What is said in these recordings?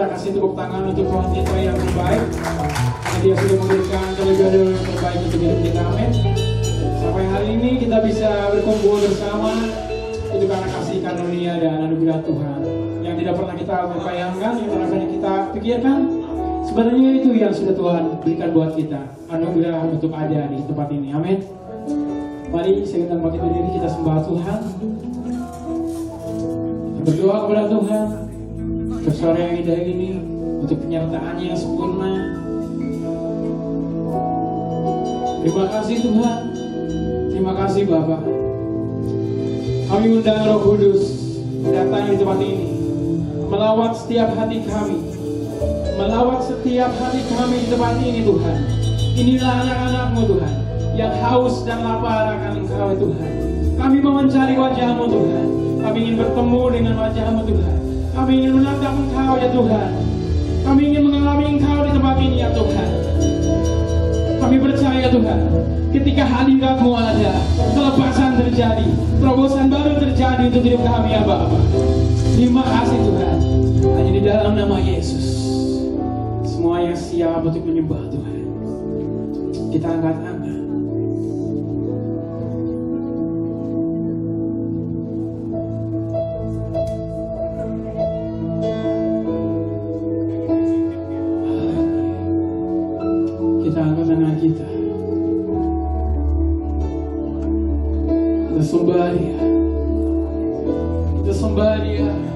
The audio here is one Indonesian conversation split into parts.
kita kasih tepuk tangan untuk Tuhan kita yang terbaik. Karena Dia sudah memberikan kelebihan yang terbaik untuk hidup kita. Amin. Sampai hari ini kita bisa berkumpul bersama itu karena kasih karunia dan anugerah Tuhan yang tidak pernah kita bayangkan, yang pernah kita pikirkan. Sebenarnya itu yang sudah Tuhan berikan buat kita, anugerah untuk ada di tempat ini. Amin. Mari saya bangkit berdiri, kita sembah Tuhan, berdoa kepada Tuhan untuk sore yang indah ini, untuk penyertaan-Nya yang sempurna. Terima kasih Tuhan, terima kasih Bapa. Kami undang Roh Kudus datang di tempat ini, melawat setiap hati kami, melawat setiap hati kami di tempat ini Tuhan. Inilah anak-anak-Mu Tuhan, yang haus dan lapar akan Engkau Tuhan. Kami mau mencari wajah-Mu Tuhan. Kami ingin bertemu dengan wajah-Mu Tuhan. Kami ingin menatap Engkau ya Tuhan. Kami ingin mengalami Engkau di tempat ini ya Tuhan. Kami percaya Tuhan, ketika hadirat-Mu ada, kelepasan terjadi, terobosan baru terjadi untuk hidup kami ya Bapa. Terima kasih Tuhan. Hanya di dalam nama Yesus, semua yang siap untuk menyembah Tuhan, kita angkat tangan. Kita angkat tangan kita. Kita sembah Dia. Kita sembah Dia. Yesus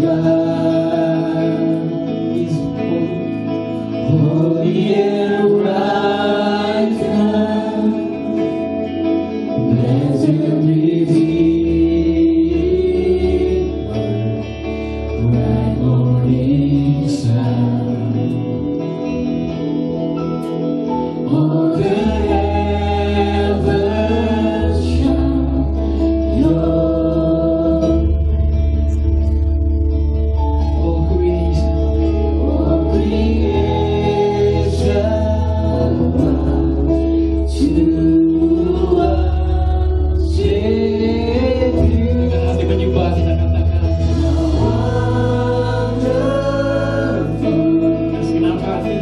God is holy and righteous. Blessed Redeemer, bright morning sun. All the heavens shout your all creation bows to worship you. Dengan hati menyembah kita katakan wonderful. Segenap hati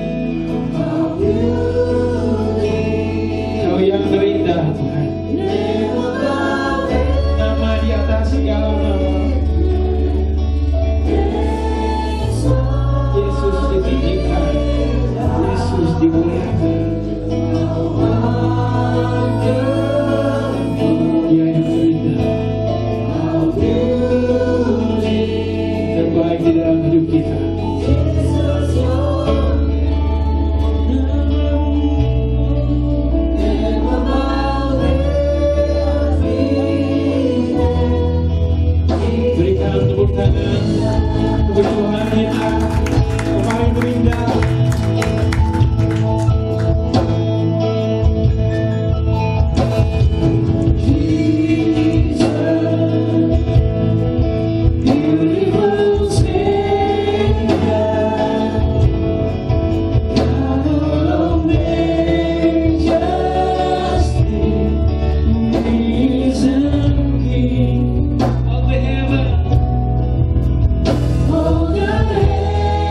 Kau yang terindah Tuhan. Nama di atas segala nama. Yesus ditinggikan, Yesus dimuliakan. Dia yang terindah, terbaik di dalam hidup kita. Berikan tepuk tangan untuk Tuhan kita yang paling terindah. Beautiful Savior, God of majesty, risen King of the heaven. All the heavens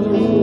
wonderful.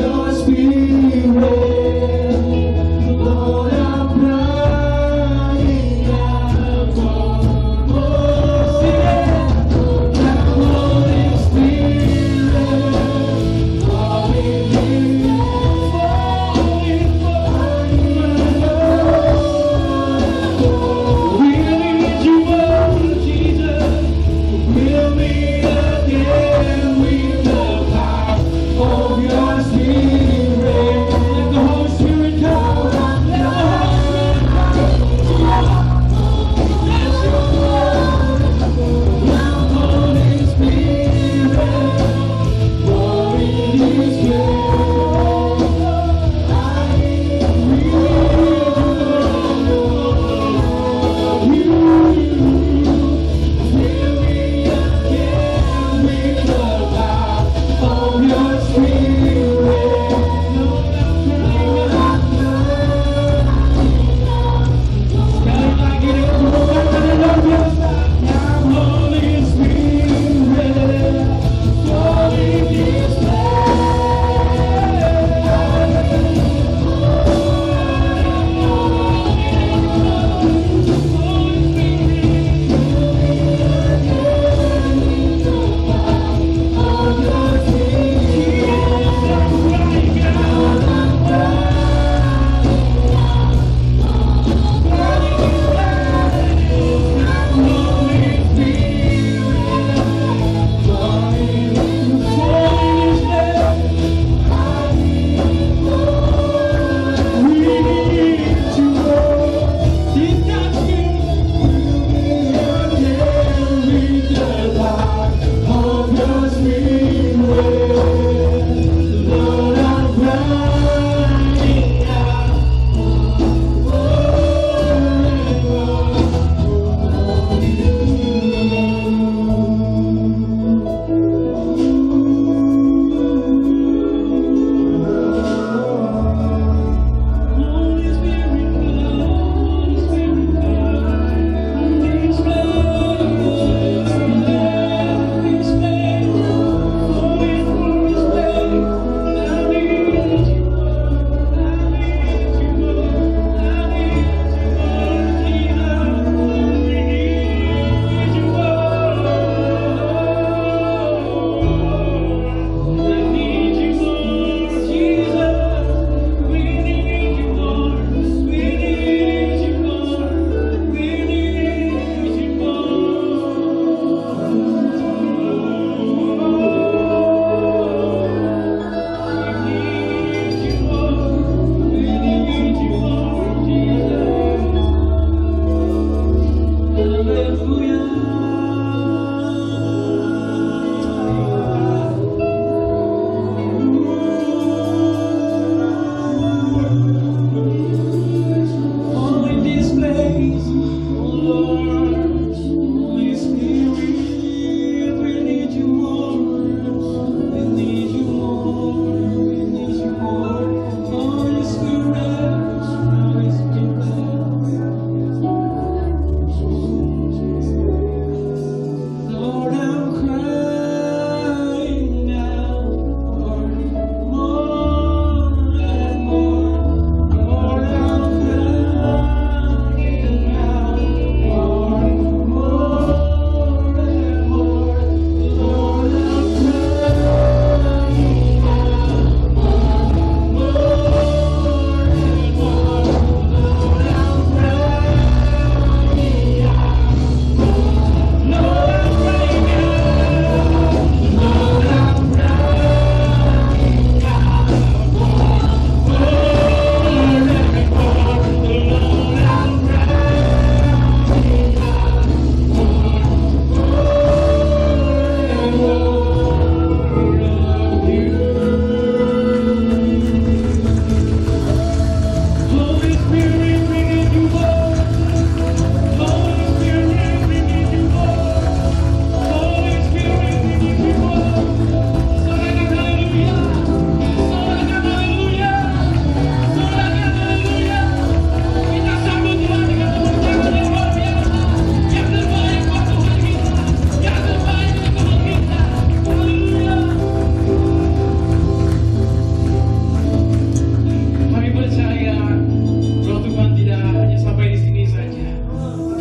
your spirit. Lord, I'm crying out for more. Come, Holy Spirit, falling here, falling for we need you, oh Jesus. Fill me again with the power of your spirit.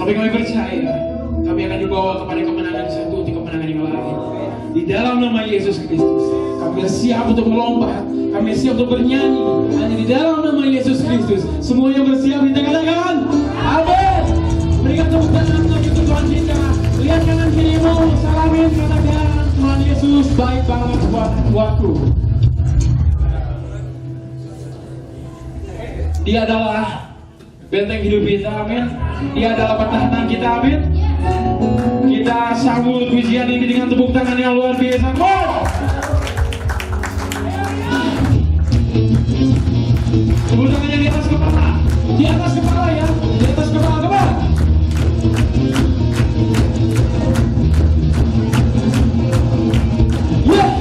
Tapi kami percaya, kami akan dibawa kepada kemenangan satu di kemenangan yang lain. Di dalam nama Yesus Kristus, kami siap untuk melompat, kami siap untuk bernyanyi. Hanya di dalam nama Yesus Kristus, semuanya bersiap, kita katakan, amin. Berikan tepuk tangan bagi Tuhan kita. Lihat kanan kirimu, salamin, katakan, Tuhan Yesus baik banget buatku. Dia adalah benteng hidup kita, amin. Dia adalah pertahanan kita, amin. Kita sambut pujian ini dengan tepuk tangan yang luar biasa. Tepuk tangannya di atas kepala. Di atas kepala ya. Di atas kepala, kepala. Yeah.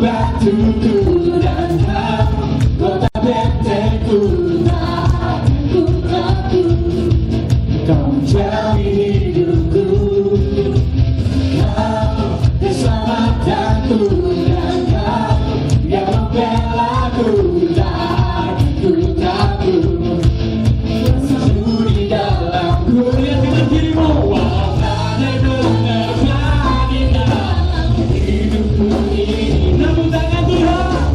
Batuku dan kau kota bentengku, kau menjadi hidupku, kau keselamatanku dan kau yang membelaku dan ku takut bersembunyi dalamku. Lihat kanan kirimu, ada benar di dalam hidupku ini. Namun tangan Tuhan,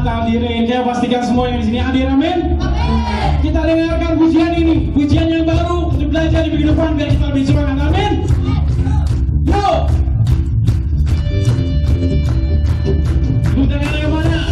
Tuhan tak hadirin. Saya pastikan semua yang di sini hadir, amin. Kita dengarkan pujian ini, pujian yang baru untuk belajar di kehidupan biar kita lebih semangat, amin. Yo, bukan yang mana?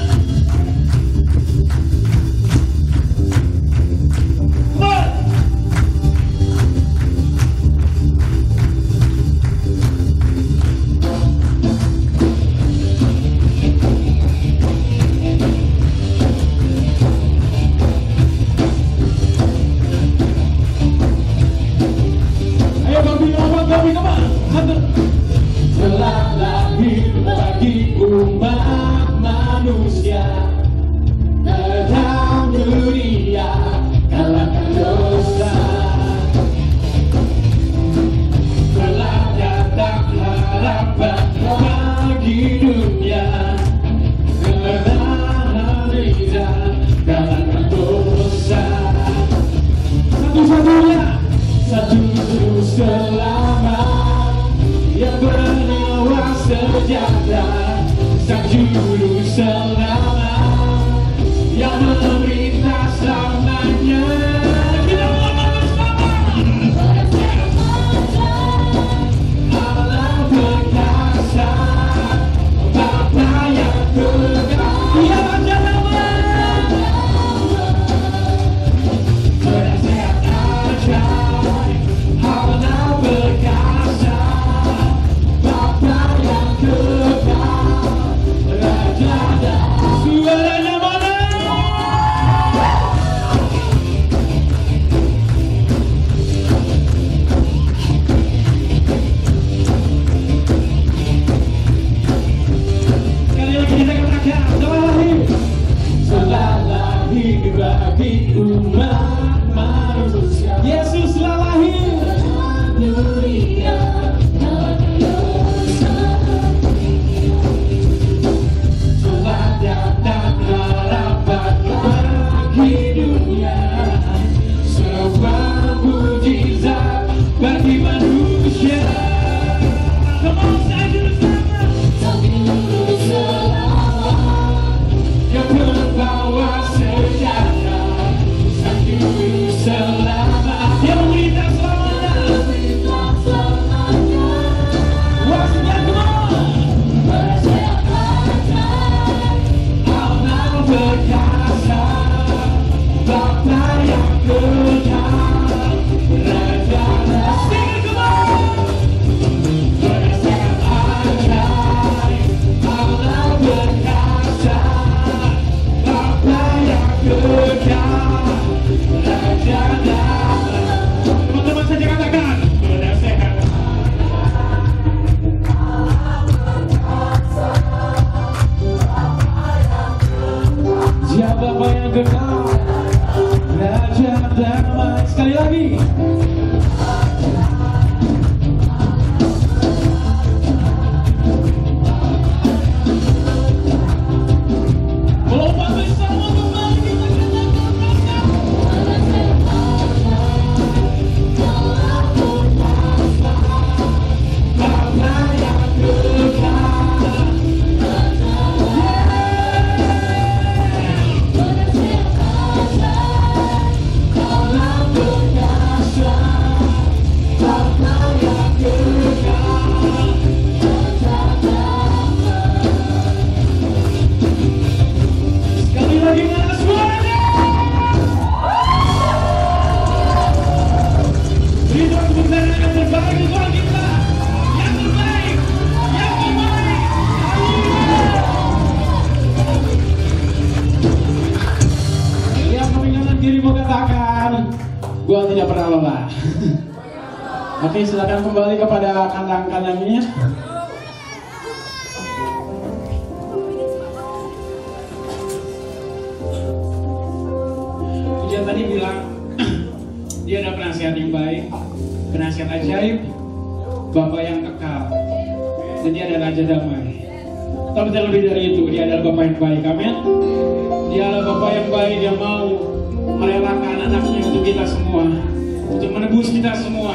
Telah lahir bagi umat manusia, dalam dunia kalahkan dosa. Telah datang harapan bagi dunia, kebenaran Reza kalahkan dosa. Satu-satunya, satu selamat yang bernyawa sejahtera, sang juru selamat yang memerintah selamanya. Kita ngomong bersama. Allah perkasa, Bapa yang kekal, Dia Raja Damai, penasehat ajaib. Allah perkasa, Bapa yang kekal, Raja Damai. Suaranya mana? Sekali lagi kita katakan, telah lahir bagi umat manusia. Yesus telah lahir. Telah datang harapan bagi dunia, sebuah mujizat bagi manusia. Come on, saya juru selamat yang membawa sejahtera, sang juru selamat yang memerintah selamanya. Wah, sekian, come on. Allah perkasa, Bapa yang kekal, Raja Damai. Come on. Penasehat ajaib, Allah perkasa, Bapa yang kekal, Raja Damai. Teman-teman saja katakan, penasehat. Dia Bapa yang kekal, Raja Damai. Sekali lagi. Melompat bersama kembali kita katakan, Bapa yang kekal. Allah perkasa, Bapa yang kekal. Sekali lagi mana suaranya? Beri Tuhan tepuk tangan yang terbaik untuk Tuhan kita. Yang terbaik, yang terbaik. Yang mengingatkan dirimu katakan, gua tidak pernah lelah. Oke, silakan kembali kepada kandang-kandangnya. Pujian tadi bilang dia ada penasihat yang baik, penasihat ajaib, Bapa yang kekal, dan dia adalah Raja Damai. Tapi terlebih dari itu, dia adalah Bapa yang baik, amin. Dia adalah Bapa yang baik, dia mau merelakan anaknya untuk kita semua, untuk menebus kita semua.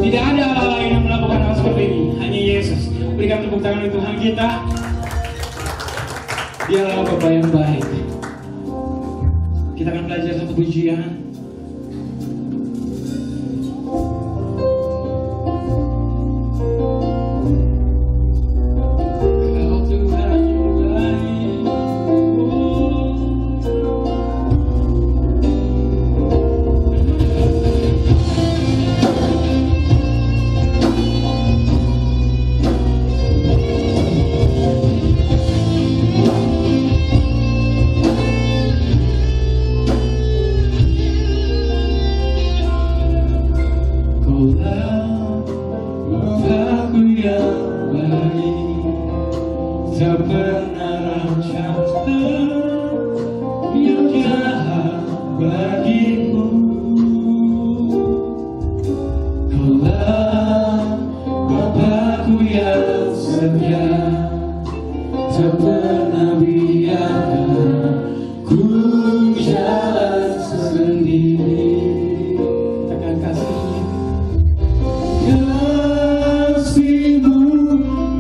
Tidak ada Allah lain yang melakukan hal seperti ini, hanya Yesus. Berikan tepuk tangan untuk Tuhan kita. Dialah Bapa yang baik. Kita akan belajar satu pujian. Tak pernah rancangkan yang jahat bagiku. Kaulah Bapakku yang setia, tak pernah biarkan ku jalan sendiri. Takkan kasihnya, kasihmu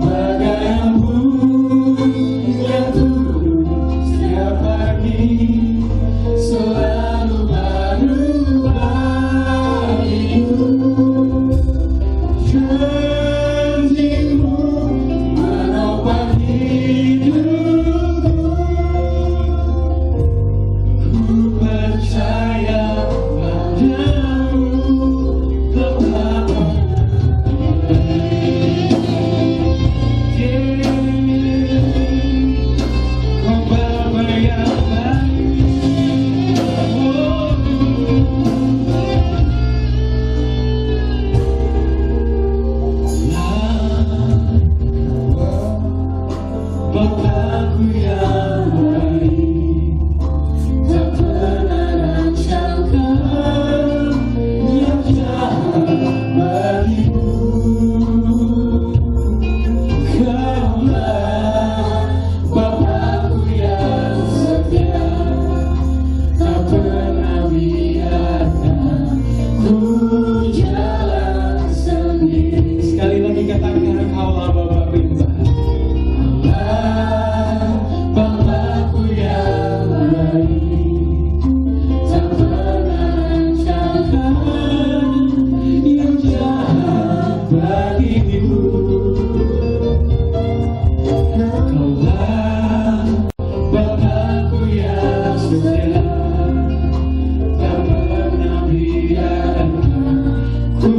bagai embun yang turun setiap pagi, selalu baru bagiku. Janjimu menopang hidupku, ku percaya padamu tetap. Bapakku yang baik, tak pernah rancangkan yang jahat bagiku. Kaulah Bapakku yang setia, tak pernah biarkan ku jalan sendiri. Sekali lagi katakan, kaulah Bapakku yang baik. Bapakku yang baik, tak pernah rancangkan yang jahat bagiku. Kaulah Bapakku yang setia, tak pernah biarkan ku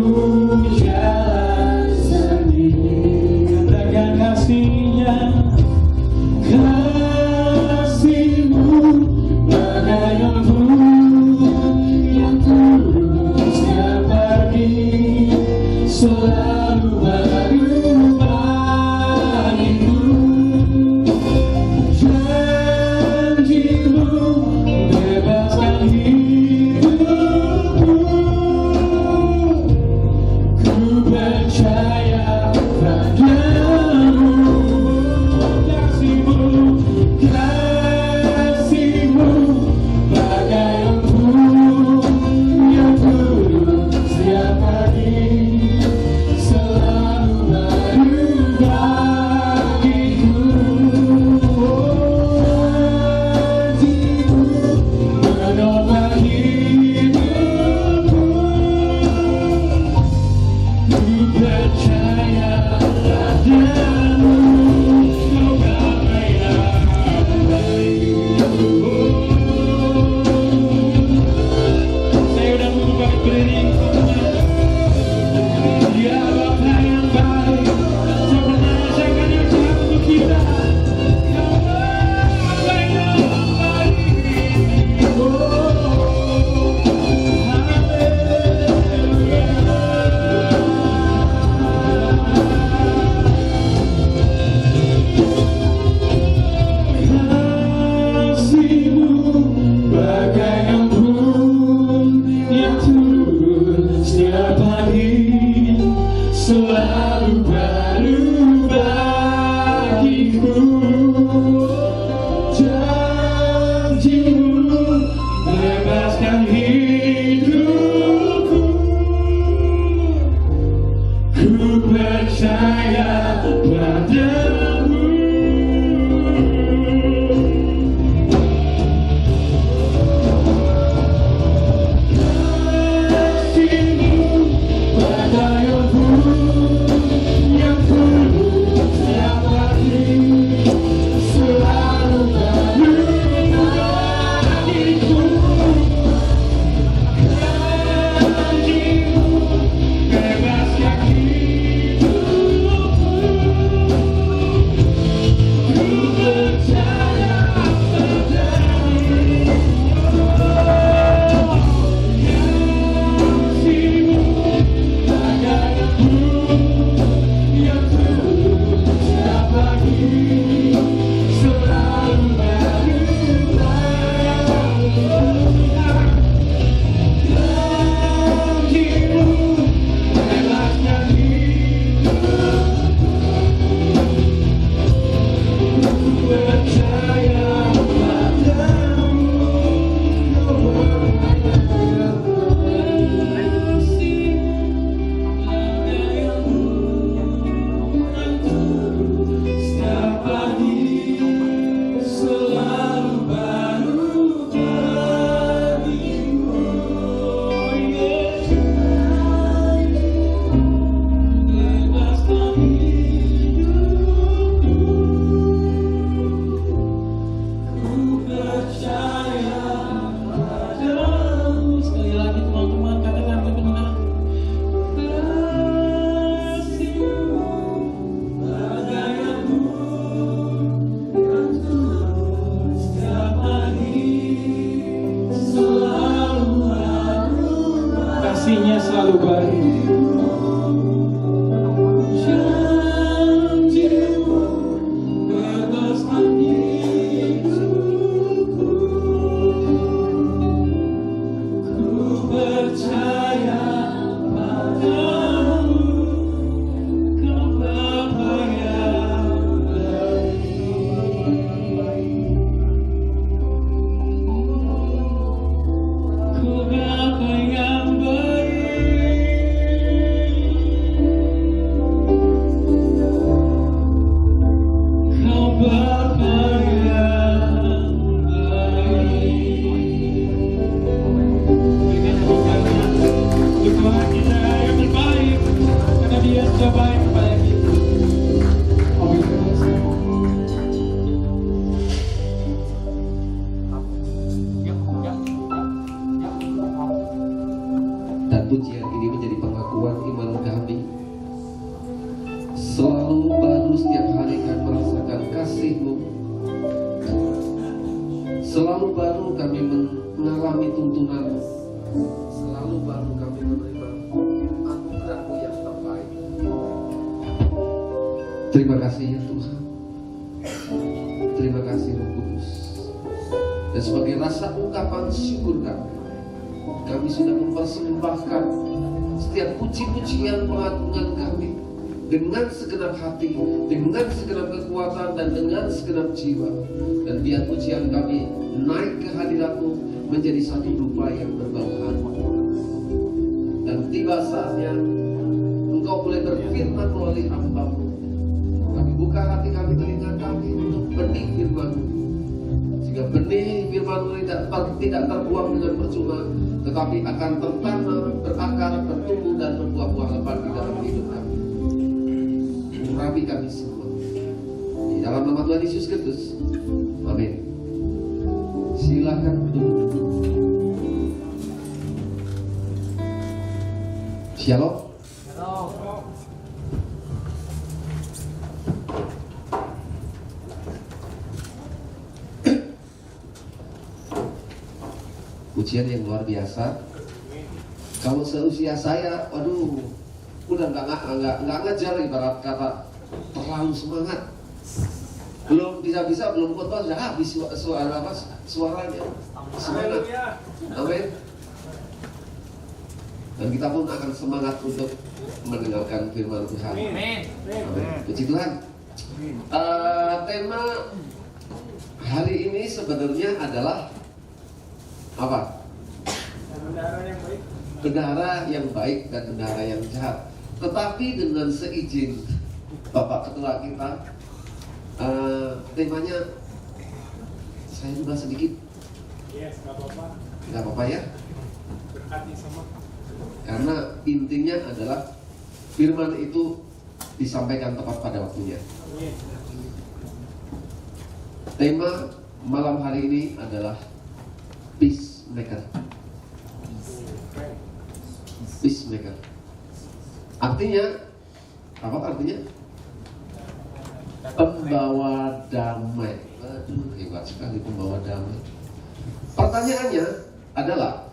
jalan sendiri. Katakan kasihnya, kasihmu bagai embun yang turun setiap pagi, selalu baru bagiku. Janjimu bebaskan hidupku, ku percaya padamu. Kasihmu bagai embun yang turun setiap pagi, selalu baru bagiku. Janjimu menopang hidupku, ku percaya padamu. Saya udah membuka berdiri. Dia Bapa yang baik, tak pernah rancangkan yang jahat untuk kita. Bapa yang baik. Kasihmu bagai embun yang turun setiap pagi, selalu baru bagiku. Janjimu bebaskan hidupku, ku percaya padamu. sudah baik kepada kita. Kami berdoa. Dan pujian ini menjadi pengakuan iman kami. Selalu baru setiap hari kami merasakan kasih-Mu. Selalu baru kami mengalami tuntunan-Mu. Selalu baru kami menerima anugerah-Mu yang terbaik. Terima kasih ya Tuhan. Terima kasih Roh Kudus. Dan sebagai rasa ungkapan syukur kami sudah mempersembahkan setiap puji-pujian pengagungan kami dengan segenap hati, dengan segenap kekuatan, dan dengan segenap jiwa. Dan biar pujian kami naik ke hadirat-Mu menjadi satu dupa yang berbau harum. Dan tiba saatnya Engkau boleh berfirman melalui hamba-Mu. Kami buka hati kami, telinga kami untuk benih firman-Mu, sehingga benih firman-Mu tidak terbuang dengan percuma, tetapi akan tertanam, berakar, bertumbuh, dan berbuah-buah lebat di dalam hidup kami. Urapi kami semua di dalam nama Tuhan Yesus Kristus. Amin. Silakan duduk. Shalom. Pujian yang luar biasa. Kalau seusia saya, waduh, udah nggak ngajar, ibarat kata terlalu semangat. Belum bisa belum khotbah sudah habis suaranya. Semangat. Amin. Dan kita pun akan semangat untuk mendengarkan firman Tuhan. Amin. Puji Tuhan. Tema hari ini sebenarnya adalah apa? Bendahara yang baik dan bendahara yang jahat. Tetapi dengan seizin Bapak Ketua kita, temanya saya juga sedikit. Yes, Nggak apa-apa ya. berhati sama. Karena intinya adalah firman itu disampaikan tepat pada waktunya. Tema malam hari ini adalah peacemaker. Peacemaker. Artinya apa artinya? Pembawa damai. Aduh, hebat sekali pembawa damai. Pertanyaannya adalah,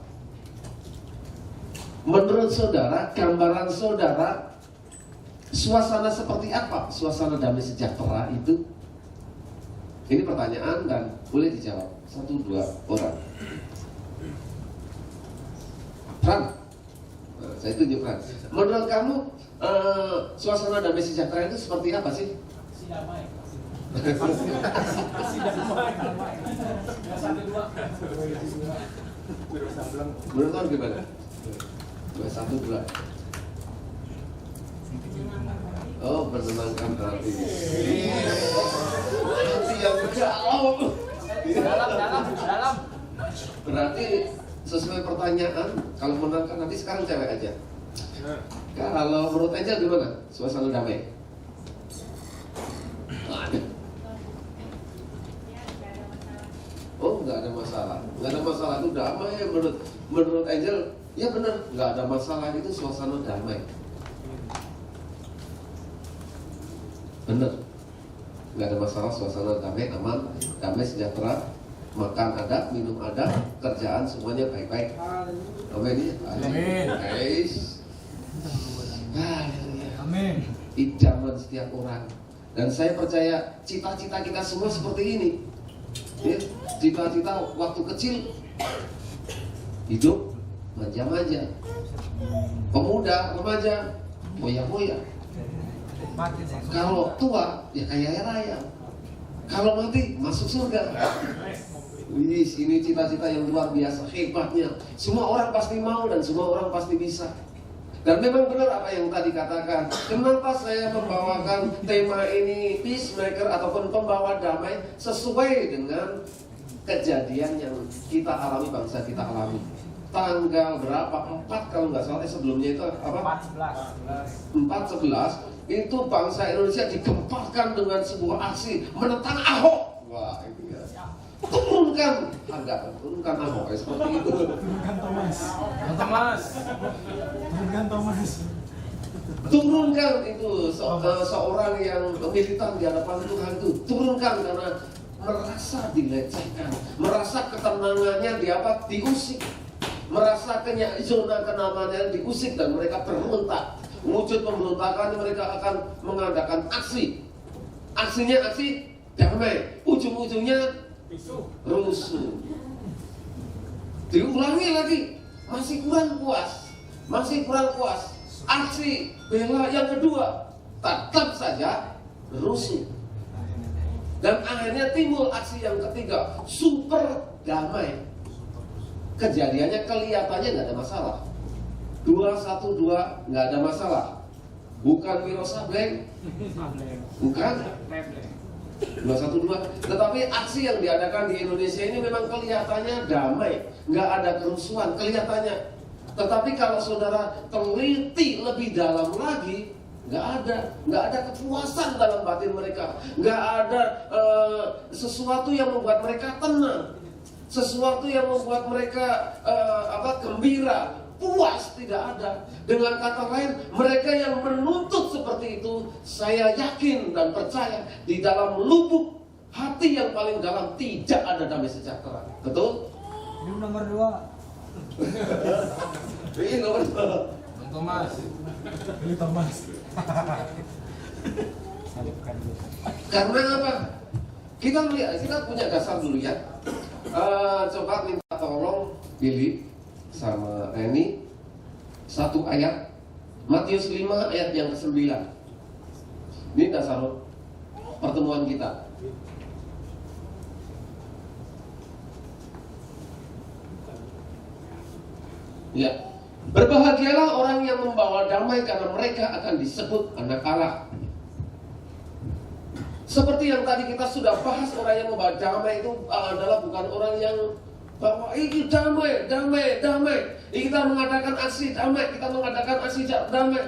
menurut saudara, gambaran saudara, suasana seperti apa suasana damai sejahtera itu? Ini pertanyaan dan boleh dijawab 1-2 orang. Fran, saya tunjuk Fran. Menurut kamu suasana damai sejahtera itu seperti apa sih? Damai. Menurut kamu gimana? 1-2. Oh, menenangkan hati. Hati yang dalam. Berarti sesuai pertanyaan, kalau menenangkan hati sekarang cewek aja. Kalau menurut Angel gimana? Suasana damai? Oh, nggak ada masalah. Nggak ada masalah itu damai. Menurut Angel, ya benar, nggak ada masalah itu suasana damai. Benar, nggak ada masalah suasana damai, aman, damai sejahtera, makan ada, minum ada, kerjaan semuanya baik-baik. Amin. Amin. Guys. Amin. Idaman setiap orang. Dan saya percaya cita-cita kita semua seperti ini. Ya, cita-cita waktu kecil hidup manja-manja, pemuda, remaja, boya-boya. Kalau tua, ya kaya raya. Kalau mati, masuk surga. Wih, ini cita-cita yang luar biasa, hebatnya. Semua orang pasti mau dan semua orang pasti bisa. Dan memang benar apa yang tadi katakan. Kenapa saya membawakan tema ini peacemaker ataupun pembawa damai, sesuai dengan kejadian yang kita alami, bangsa kita alami. tanggal berapa? 4 kalau nggak salah, sebelumnya itu apa? 4/11 itu bangsa Indonesia digemparkan dengan sebuah aksi menentang Ahok. Wah, itu ya. Turunkan Ahok, seperti itu. Turunkan itu seorang yang militan di hadapan Tuhan itu, turunkan karena merasa dilecehkan, merasa ketenangannya diusik, merasa zona kenamannya diusik dan mereka berontak. Wujud pemberontakan mereka akan mengadakan aksi. Aksinya aksi damai, ujung-ujungnya rusuh. Diulangi lagi, masih kurang puas. Aksi bela yang kedua tetap saja rusuh. Dan akhirnya timbul aksi yang ketiga, super damai. Kejadiannya kelihatannya nggak ada masalah. 212 nggak ada masalah. Bukan Wiro Sableng, bukan 212. Tetapi aksi yang diadakan di Indonesia ini memang kelihatannya damai, nggak ada kerusuhan kelihatannya. Tetapi kalau saudara teliti lebih dalam lagi, nggak ada kepuasan dalam batin mereka, nggak ada sesuatu yang membuat mereka tenang, sesuatu yang membuat mereka gembira, puas, tidak ada. Dengan kata lain, mereka yang menuntut seperti itu, saya yakin dan percaya di dalam lubuk hati yang paling dalam tidak ada damai sejahtera. Betul? Ini nomor 2. Ini nomor 2. Thomas. Karena apa? Kita punya dasar dulu ya. Coba minta tolong Billy sama Reni satu ayat Matius 5 ayat yang ke-9. Ini dasar pertemuan kita. Ya. Berbahagialah orang yang membawa damai karena mereka akan disebut anak Allah. Seperti yang tadi kita sudah bahas, orang yang membawa damai itu adalah bukan orang yang bahwa ini damai. Kita mengadakan aksi damai, kita mengadakan aksi damai.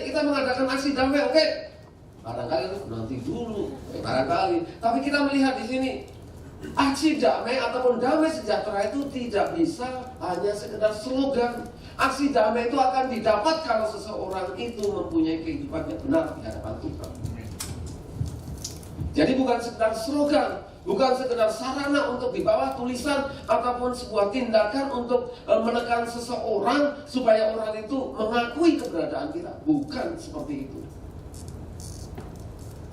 Kita mengadakan aksi damai, oke? Barangkali nanti dulu, barangkali. Tapi kita melihat di sini, aksi damai ataupun damai sejahtera itu tidak bisa hanya sekedar slogan. Aksi damai itu akan didapat kalau seseorang itu mempunyai kehidupan yang benar di hadapan Tuhan. Jadi bukan sekedar slogan, bukan sekedar sarana untuk di bawah tulisan ataupun sebuah tindakan untuk menekan seseorang supaya orang itu mengakui keberadaan kita. Bukan seperti itu.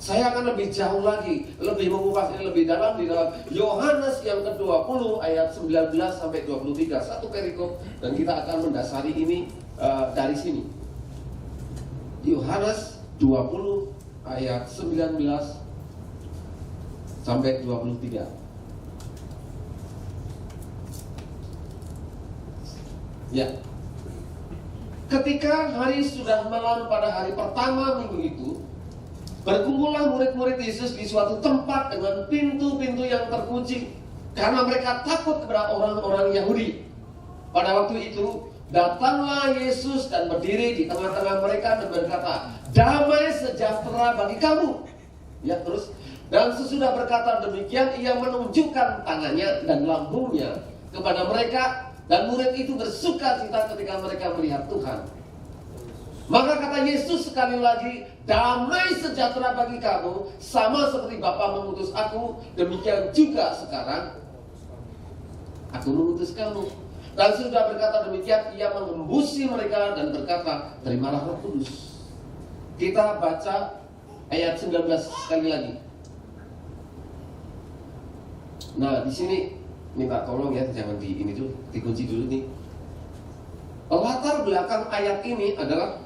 Saya akan lebih jauh lagi, lebih mengupas ini lebih dalam di dalam Yohanes yang ke-20 ayat 19 sampai 23, satu perikop, dan kita akan mendasari ini dari sini. Yohanes 20 ayat 19 sampai 23. Ya. Ketika hari sudah malam pada hari pertama minggu itu, berkumpullah murid-murid Yesus di suatu tempat dengan pintu-pintu yang terkunci karena mereka takut kepada orang-orang Yahudi. Pada waktu itu datanglah Yesus dan berdiri di tengah-tengah mereka dan berkata, "Damai sejahtera bagi kamu." Ya, terus, dan sesudah berkata demikian, ia menunjukkan tangannya dan lambungnya kepada mereka, dan murid itu bersukacita ketika mereka melihat Tuhan. Maka kata Yesus sekali lagi, "Damai sejahtera bagi kamu, sama seperti Bapa mengutus aku, demikian juga sekarang aku mengutus kamu." Dan sudah berkata demikian, ia mengembusi mereka dan berkata, "Terimalah Roh Kudus." Kita baca ayat 19 sekali lagi. Nah, di sini minta tolong ya, jangan dikunci dulu nih. Latar belakang ayat ini adalah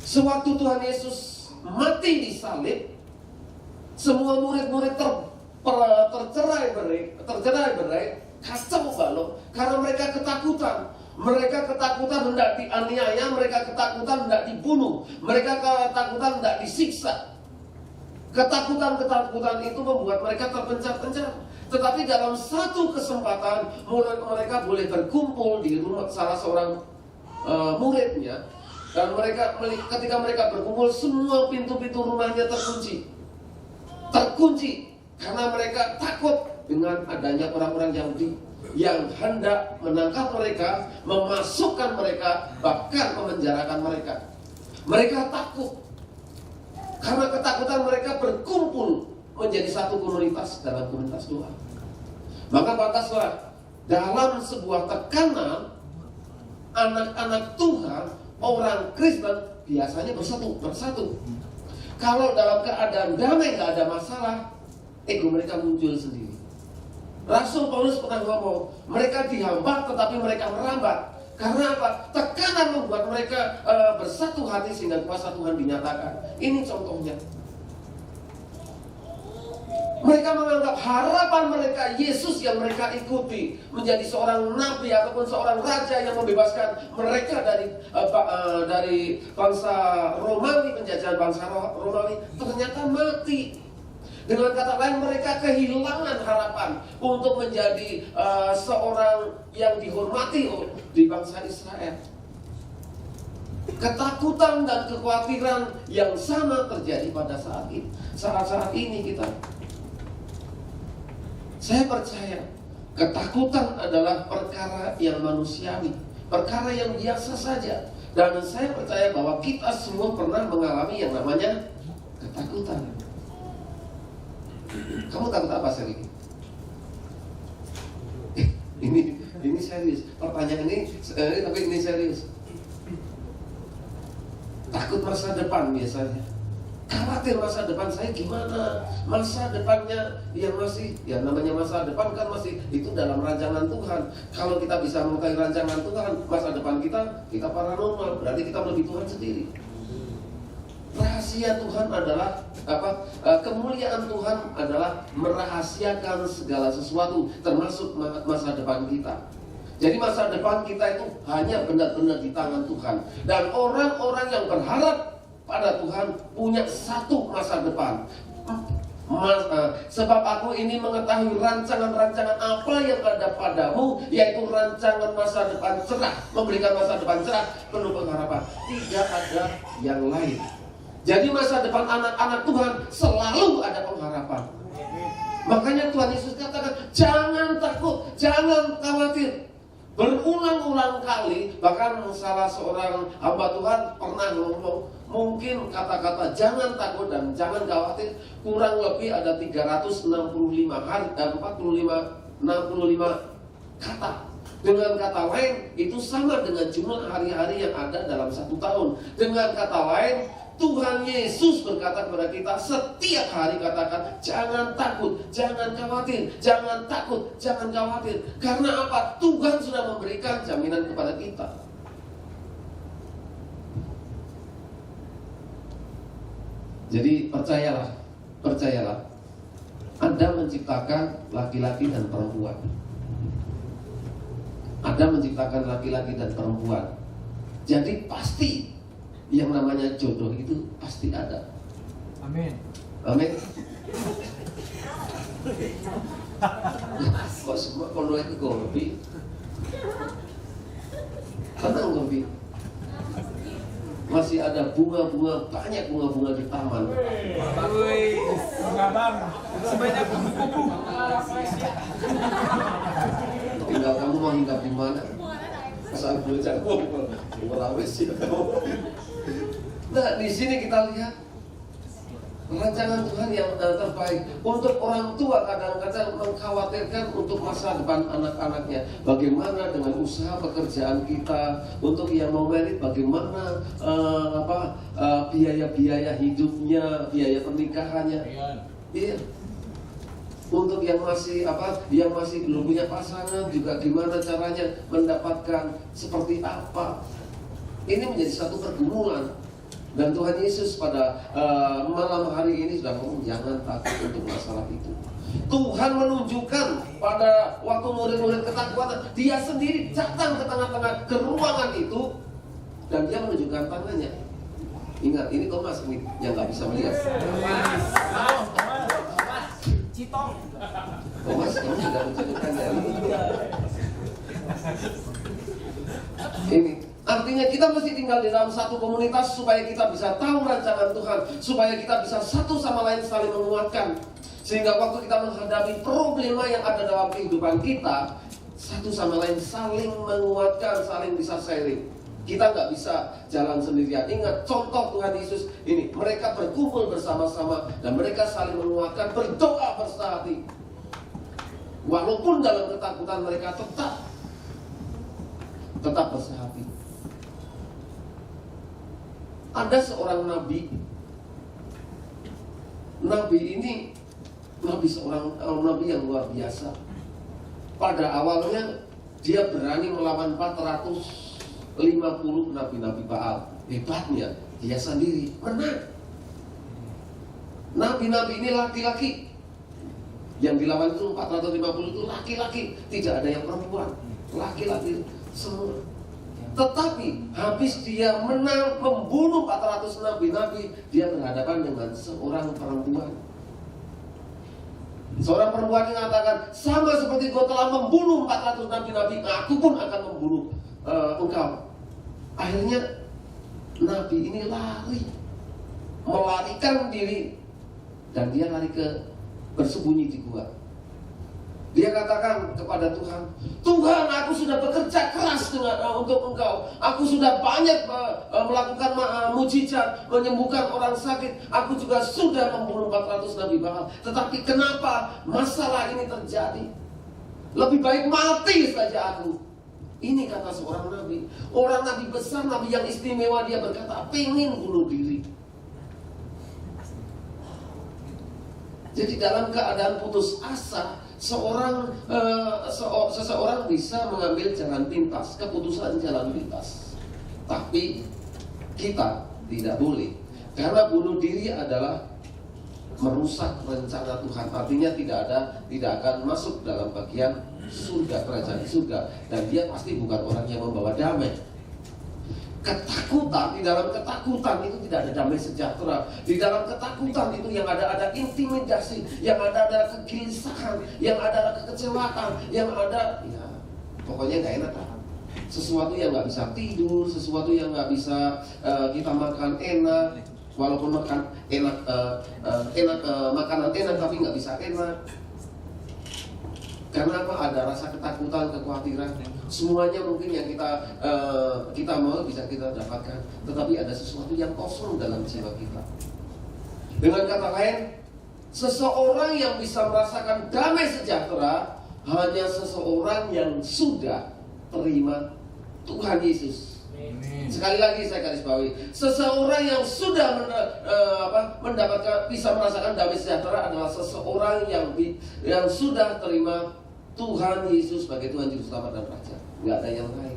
sewaktu Tuhan Yesus mati di salib, semua murid-murid tercerai-berai, kacau balau karena mereka ketakutan. Mereka ketakutan hendak dianiaya, mereka ketakutan hendak dibunuh, mereka ketakutan hendak disiksa. Ketakutan itu membuat mereka terpencar-pencar. Tetapi dalam satu kesempatan mereka boleh berkumpul di rumah salah seorang muridnya. Dan ketika mereka berkumpul, semua pintu-pintu rumahnya terkunci. Terkunci karena mereka takut dengan adanya orang-orang Yahudi yang hendak menangkap mereka, memasukkan mereka, bahkan memenjarakan mereka. Mereka takut. Karena ketakutan mereka berkumpul menjadi satu komunitas dalam komunitas doa. Maka pantaslah dalam sebuah tekanan, anak-anak Tuhan, orang Kristen biasanya bersatu. Kalau dalam keadaan damai, gak ada masalah, ego mereka muncul sendiri. Rasul Paulus pernah ngomong, mereka dihambat tetapi mereka merambat. Karena apa? Tekanan membuat mereka bersatu hati sehingga kuasa Tuhan dinyatakan. Ini contohnya. Mereka menganggap harapan mereka, Yesus yang mereka ikuti, menjadi seorang nabi ataupun seorang raja yang membebaskan mereka dari bangsa Romawi, penjajahan bangsa Romawi, ternyata mati. Dengan kata lain, mereka kehilangan harapan untuk menjadi seorang yang dihormati di bangsa Israel. Ketakutan dan kekhawatiran yang sama terjadi pada saat ini kita. Saya percaya ketakutan adalah perkara yang manusiawi, perkara yang biasa saja. Dan saya percaya bahwa kita semua pernah mengalami yang namanya ketakutan. Kamu takut apa Seri? Ini serius. Pertanyaan ini tapi ini serius. Takut masa depan biasanya. Khawatir masa depan saya gimana? Masa depannya yang namanya masa depan kan masih itu dalam rancangan Tuhan. Kalau kita bisa mengetahui rancangan Tuhan, masa depan kita paranormal, berarti kita melebihi Tuhan sendiri. Rahasia Tuhan adalah kemuliaan Tuhan adalah merahasiakan segala sesuatu, termasuk masa depan kita. Jadi masa depan kita itu hanya benar-benar di tangan Tuhan. Dan orang-orang yang berharap pada Tuhan punya satu masa depan. Sebab aku ini mengetahui rancangan-rancangan apa yang ada padamu, yaitu rancangan masa depan cerah, memberikan masa depan cerah penuh pengharapan. Tidak ada yang lain. Jadi masa depan anak-anak Tuhan selalu ada pengharapan. Makanya Tuhan Yesus katakan, jangan takut, jangan khawatir. Berulang-ulang kali, bahkan salah seorang hamba Tuhan pernah ngomong, mungkin kata-kata jangan takut dan jangan khawatir kurang lebih ada 365 kata. Dengan kata lain, itu sama dengan jumlah hari-hari yang ada dalam satu tahun. Dengan kata lain, Tuhan Yesus berkata kepada kita setiap hari, katakan jangan takut, jangan khawatir, jangan takut, jangan khawatir. Karena apa? Tuhan sudah memberikan jaminan kepada kita. Jadi percayalah, Anda menciptakan laki-laki dan perempuan. Anda menciptakan laki-laki dan perempuan. Jadi pasti yang namanya jodoh itu pasti ada. Amin. Amin. Kok semua kalau itu gobi? Tenang gobi. Masih ada bunga-bunga, banyak bunga-bunga di taman. Bunga bang, sebanyak kupu-kupu. Tinggal kamu mau hinggap di mana? Asal belajar, nah, di sini kita lihat rancangan Tuhan yang terbaik. Untuk orang tua kadang-kadang mengkhawatirkan untuk masa depan anak-anaknya. Bagaimana dengan usaha pekerjaan kita? Untuk yang mau merit, bagaimana biaya-biaya hidupnya, biaya pernikahannya? Iya. Untuk yang masih belum punya pasangan juga gimana caranya mendapatkan seperti apa? Ini menjadi satu pergumulan. Dan Tuhan Yesus pada malam hari ini sudah ngomong jangan takut untuk masalah itu. Tuhan menunjukkan pada waktu murid-murid ketakutan, Dia sendiri datang ke tengah-tengah ke ruangan itu dan Dia menunjukkan tangannya. Ingat, ini Thomas yang nggak bisa melihat. Citong. Oh mas, kamu sudah menceritakan dari ini. Artinya kita mesti tinggal di dalam satu komunitas supaya kita bisa tahu rancangan Tuhan, supaya kita bisa satu sama lain saling menguatkan. Sehingga waktu kita menghadapi problema yang ada dalam kehidupan kita, satu sama lain saling menguatkan, saling bisa sharing. Kita nggak bisa jalan sendirian. Ingat contoh Tuhan Yesus ini, mereka berkumpul bersama-sama dan mereka saling menguatkan, berdoa bersehati. Walaupun dalam ketakutan mereka tetap bersehati. Ada seorang nabi. Nabi ini seorang nabi yang luar biasa. Pada awalnya dia berani melawan 450 nabi-nabi Baal. Hebatnya dia sendiri menang. Nabi-nabi ini laki-laki. Yang dilawan itu 450 itu laki-laki, tidak ada yang perempuan. Laki-laki semua. Tetapi habis dia menang membunuh 400 nabi-nabi, dia berhadapan dengan seorang perempuan. Seorang perempuan yang mengatakan, sama seperti kau telah membunuh 400 nabi-nabi, aku pun akan membunuh engkau. Akhirnya nabi ini melarikan diri, dan dia lari bersembunyi di gua. Dia katakan kepada Tuhan, Tuhan, aku sudah bekerja keras untuk engkau. Aku sudah banyak melakukan mujizat, menyembuhkan orang sakit. Aku juga sudah membunuh 400 nabi Baal. Tetapi kenapa masalah ini terjadi? Lebih baik mati saja aku. Ini kata seorang nabi. Orang nabi besar, nabi yang istimewa, dia berkata, pengen bunuh diri. Jadi dalam keadaan putus asa, seseorang bisa mengambil jalan pintas, keputusan jalan pintas. Tapi kita tidak boleh, karena bunuh diri adalah merusak rencana Tuhan. Artinya tidak akan masuk dalam bagian surga, kerajaan surga, dan dia pasti bukan orang yang membawa damai. Ketakutan, di dalam ketakutan itu tidak ada damai sejahtera. Di dalam ketakutan itu yang ada intimidasi, yang ada kegelisahan, yang ada kekecewaan, yang ada pokoknya nggak enak lah. Sesuatu yang nggak bisa tidur, sesuatu yang nggak bisa kita makan enak, walaupun makan enak, makanan enak tapi nggak bisa enak. Karena apa? Ada rasa ketakutan, kekhawatiran. Semuanya mungkin yang kita mau bisa kita dapatkan, tetapi ada sesuatu yang kosong dalam jiwa kita. Dengan kata lain, seseorang yang bisa merasakan damai sejahtera hanya seseorang yang sudah terima Tuhan Yesus. Sekali lagi saya garis bawahi, seseorang yang sudah bisa merasakan damai sejahtera adalah seseorang yang sudah terima Tuhan Yesus sebagai Tuhan Juru Selamat dan Raja. Nggak ada yang lain.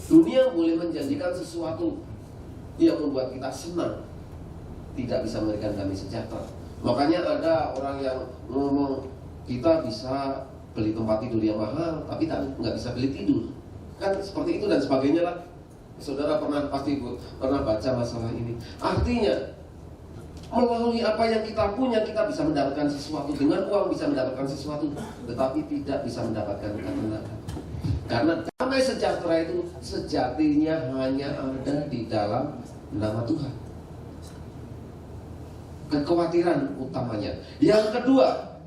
Dunia boleh menjanjikan sesuatu yang membuat kita senang, tidak bisa memberikan damai sejahtera. Makanya ada orang yang ngomong, kita bisa beli tempat tidur yang mahal, tapi nggak bisa beli tidur. Kan seperti itu dan sebagainya lah. Saudara pasti pernah baca masalah ini. Artinya melalui apa yang kita punya, kita bisa mendapatkan sesuatu. Dengan uang bisa mendapatkan sesuatu, tetapi tidak bisa mendapatkan ketenangan. Karena damai sejahtera itu sejatinya hanya ada di dalam nama Tuhan. Kekhawatiran utamanya. Yang kedua,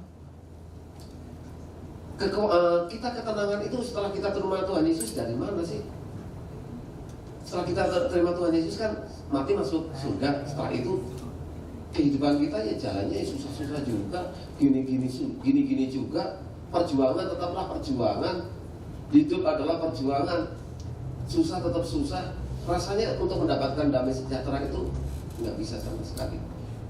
kita ketenangan itu setelah kita terima Tuhan Yesus dari mana sih? Setelah kita terima Tuhan Yesus kan mati masuk surga. Setelah itu kehidupan kita ya jalannya ya susah-susah juga, gini-gini juga. Perjuangan tetaplah perjuangan, hidup adalah perjuangan, susah tetap susah. Rasanya untuk mendapatkan damai sejahtera itu nggak bisa sama sekali.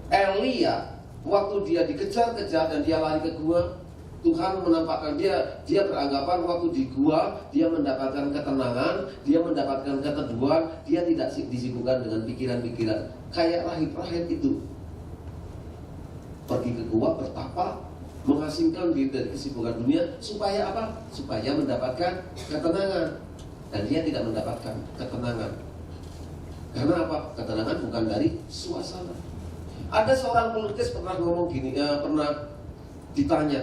Elia waktu dia dikejar-kejar dan dia lari ke gua, Tuhan menampakkan dia beranggapan waktu di gua dia mendapatkan ketenangan, dia mendapatkan keteduhan, dia tidak disibukkan dengan pikiran-pikiran kayak rahib-rahib itu. Pergi ke gua bertapa, mengasingkan diri dari kesibukan dunia supaya apa? Supaya mendapatkan ketenangan. Dan dia tidak mendapatkan ketenangan. Karena apa? Ketenangan bukan dari suasana. Ada seorang pelukis pernah ngomong gini, pernah ditanya,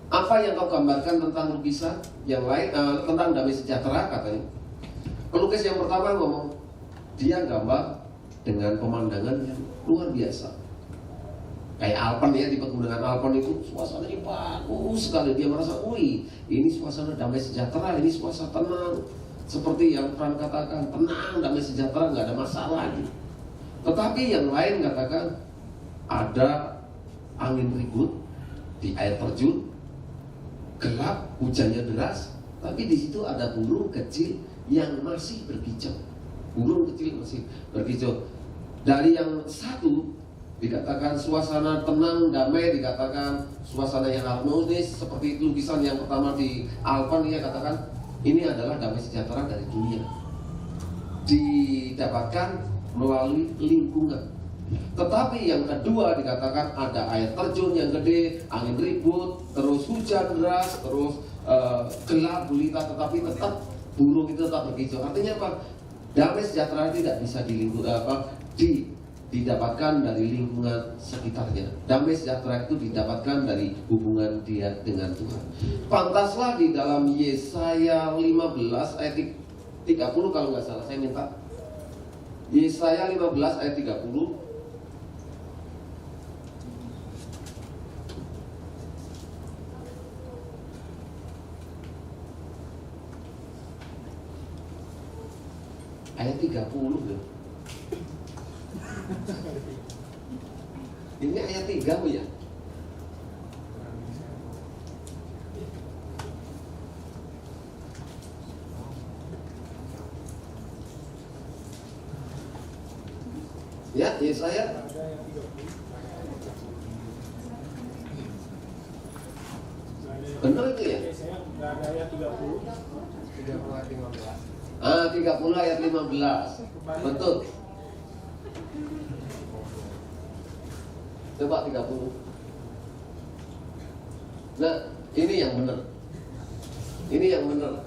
apa yang kau gambarkan tentang lukisan yang lain, tentang damai sejahtera, katanya. Pelukis yang pertama ngomong, dia gambar dengan pemandangan yang luar biasa. Kayak Alpen ya, di pegunungan Alpen itu suasananya bagus sekali. Dia merasa, wih, ini suasana damai sejahtera, ini suasana tenang. Seperti yang Fran katakan, tenang, damai sejahtera, nggak ada masalah gitu. Tetapi yang lain katakan, ada angin ribut di air terjun, gelap, hujannya deras, tapi di situ ada burung kecil yang masih berkicau. Burung kecil masih berkicau. Dari yang satu dikatakan suasana tenang, damai, dikatakan suasana yang harmonis, seperti lukisan yang pertama di Alpen, dia katakan ini adalah damai sejahtera dari dunia, didapatkan melalui lingkungan. Tetapi yang kedua dikatakan ada air terjun yang gede, angin ribut, terus hujan deras, terus gelap gulita, tetapi tetap burung itu tetap berkicau. Artinya apa? Damai sejahtera tidak bisa didapatkan dari lingkungan sekitarnya. Damai sejahtera itu didapatkan dari hubungan dia dengan Tuhan. Pantaslah di dalam Yesaya 15 ayat 30 kalau nggak salah, saya minta. Yesaya 15 ayat 30. Ayat 30 ya. Ini ayat 3 ya. Ya, Yesaya. Benar itu ya? Ada ayat 30. 30 ayat 15. Betul. Coba 30. Nah, ini yang benar. Ini yang benar.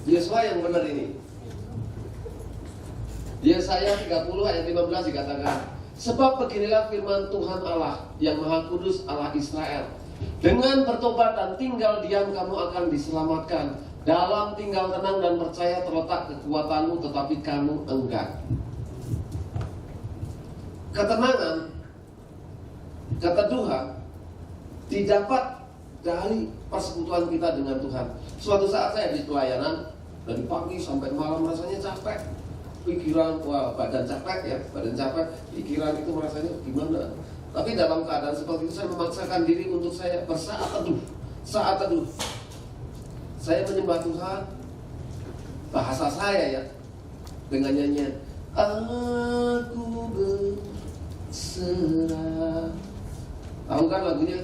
Yesaya yang benar ini. Yesaya 30 ayat 15 dikatakan, sebab beginilah firman Tuhan Allah yang Maha Kudus, Allah Israel. Dengan bertobat dan tinggal diam kamu akan diselamatkan. Dalam tinggal tenang dan percaya terletak kekuatanmu, tetapi kamu enggan. Ketenangan, keteduhan didapat dari persekutuan kita dengan Tuhan. Suatu saat saya di pelayanan, dari pagi sampai malam rasanya capek. Pikiran, wah badan capek ya, badan capek. Pikiran itu rasanya gimana. Tapi dalam keadaan seperti itu saya memaksakan diri untuk saya bersaat teduh. Saat teduh saya menyembah Tuhan. Bahasa saya ya, dengan nyanyian, aku berserah. Tahu kan lagunya?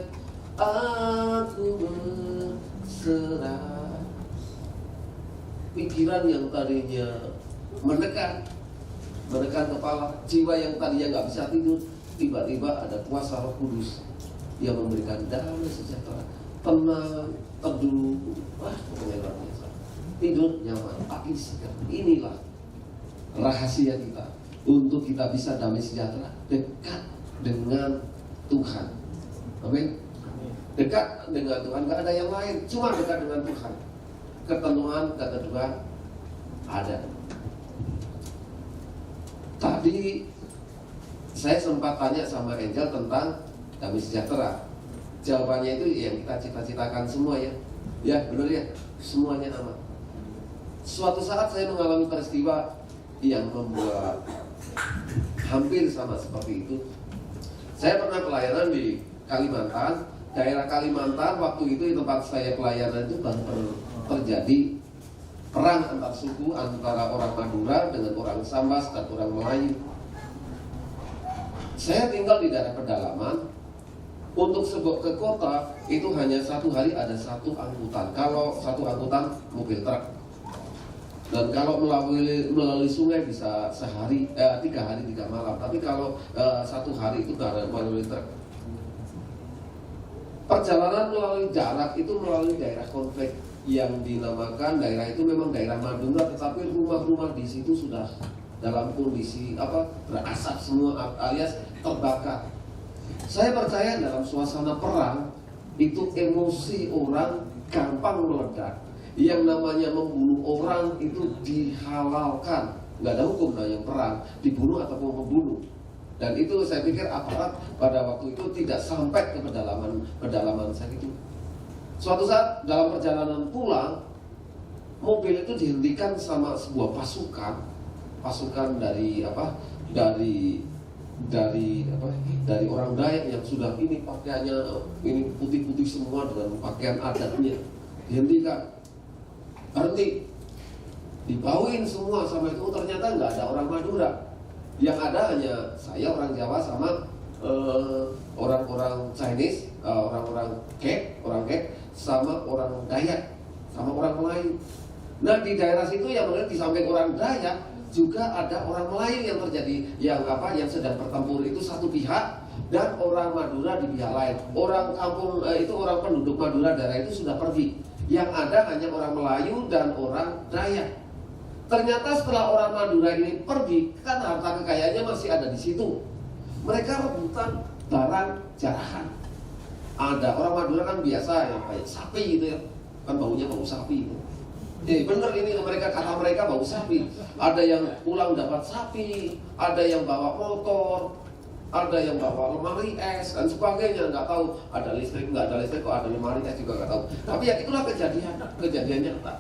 Aku berserah. Pikiran yang tadinya menekan kepala, jiwa yang tadinya nggak bisa tidur, tiba-tiba ada kuasa Roh Kudus yang memberikan damai sejahtera, tenang, teduh, pokoknya luar biasa. Tidur nyaman, pagi segar. Inilah rahasia kita untuk kita bisa damai sejahtera, dekat dengan Tuhan. Amin. Dekat dengan Tuhan, nggak ada yang lain, cuma dekat dengan Tuhan. Ketenuhan, keteduhan ada. Tadi saya sempat tanya sama Angel tentang damai sejahtera. Jawabannya itu yang kita cita-citakan semua ya. Ya benar ya, semuanya aman. Suatu saat saya mengalami peristiwa yang membuat hampir sama seperti itu. Saya pernah pelayanan di Kalimantan. Daerah Kalimantan waktu itu di tempat saya pelayanan itu baru terjadi perang antar suku, antara orang Madura dengan orang Sambas dan orang Melayu. Saya tinggal di daerah pedalaman. Untuk ke kota itu hanya satu hari ada satu angkutan. Kalau satu angkutan mobil truk. Dan kalau melalui sungai bisa sehari, 3 hari 3 malam. Tapi kalau satu hari itu melalui truk. Perjalanan melalui darat itu melalui daerah konflik yang dinamakan daerah itu memang daerah Madura, tetapi rumah-rumah di situ sudah dalam kondisi berasap semua alias terbakar. Saya percaya dalam suasana perang itu emosi orang gampang meledak. Yang namanya membunuh orang itu dihalalkan, nggak ada hukum yang perang, dibunuh ataupun membunuh. Dan itu saya pikir aparat pada waktu itu tidak sampai ke pedalaman saya itu. Suatu saat dalam perjalanan pulang, mobil itu dihentikan sama sebuah pasukan dari orang Dayak yang sudah ini pakaiannya ini putih-putih semua dengan pakaian adatnya. Dihentikan, berhenti, dibauin semua sama itu. Ternyata nggak ada orang Madura, yang ada hanya saya orang Jawa sama orang-orang Chinese, orang Kek, sama orang Dayak, sama orang Melayu. Nah di daerah situ yang di samping orang Dayak juga ada orang Melayu yang terjadi yang sedang bertempur itu satu pihak, dan orang Madura di pihak lain. Orang kampung itu orang penduduk Madura daerah itu sudah pergi. Yang ada hanya orang Melayu dan orang Dayak. Ternyata setelah orang Madura ini pergi, kan harta kekayaannya masih ada di situ. Mereka rebutan barang jarahan. Ada orang Madura kan biasa yang kayak sapi gitu ya, kan baunya bau sapi itu. Bener ini kata mereka bau sapi. Ada yang pulang dapat sapi, ada yang bawa motor, ada yang bawa lemari es dan sebagainya. Nggak tahu ada listrik, nggak ada listrik, kok ada lemari es juga nggak tahu. Tapi ya itulah kejadian nyata.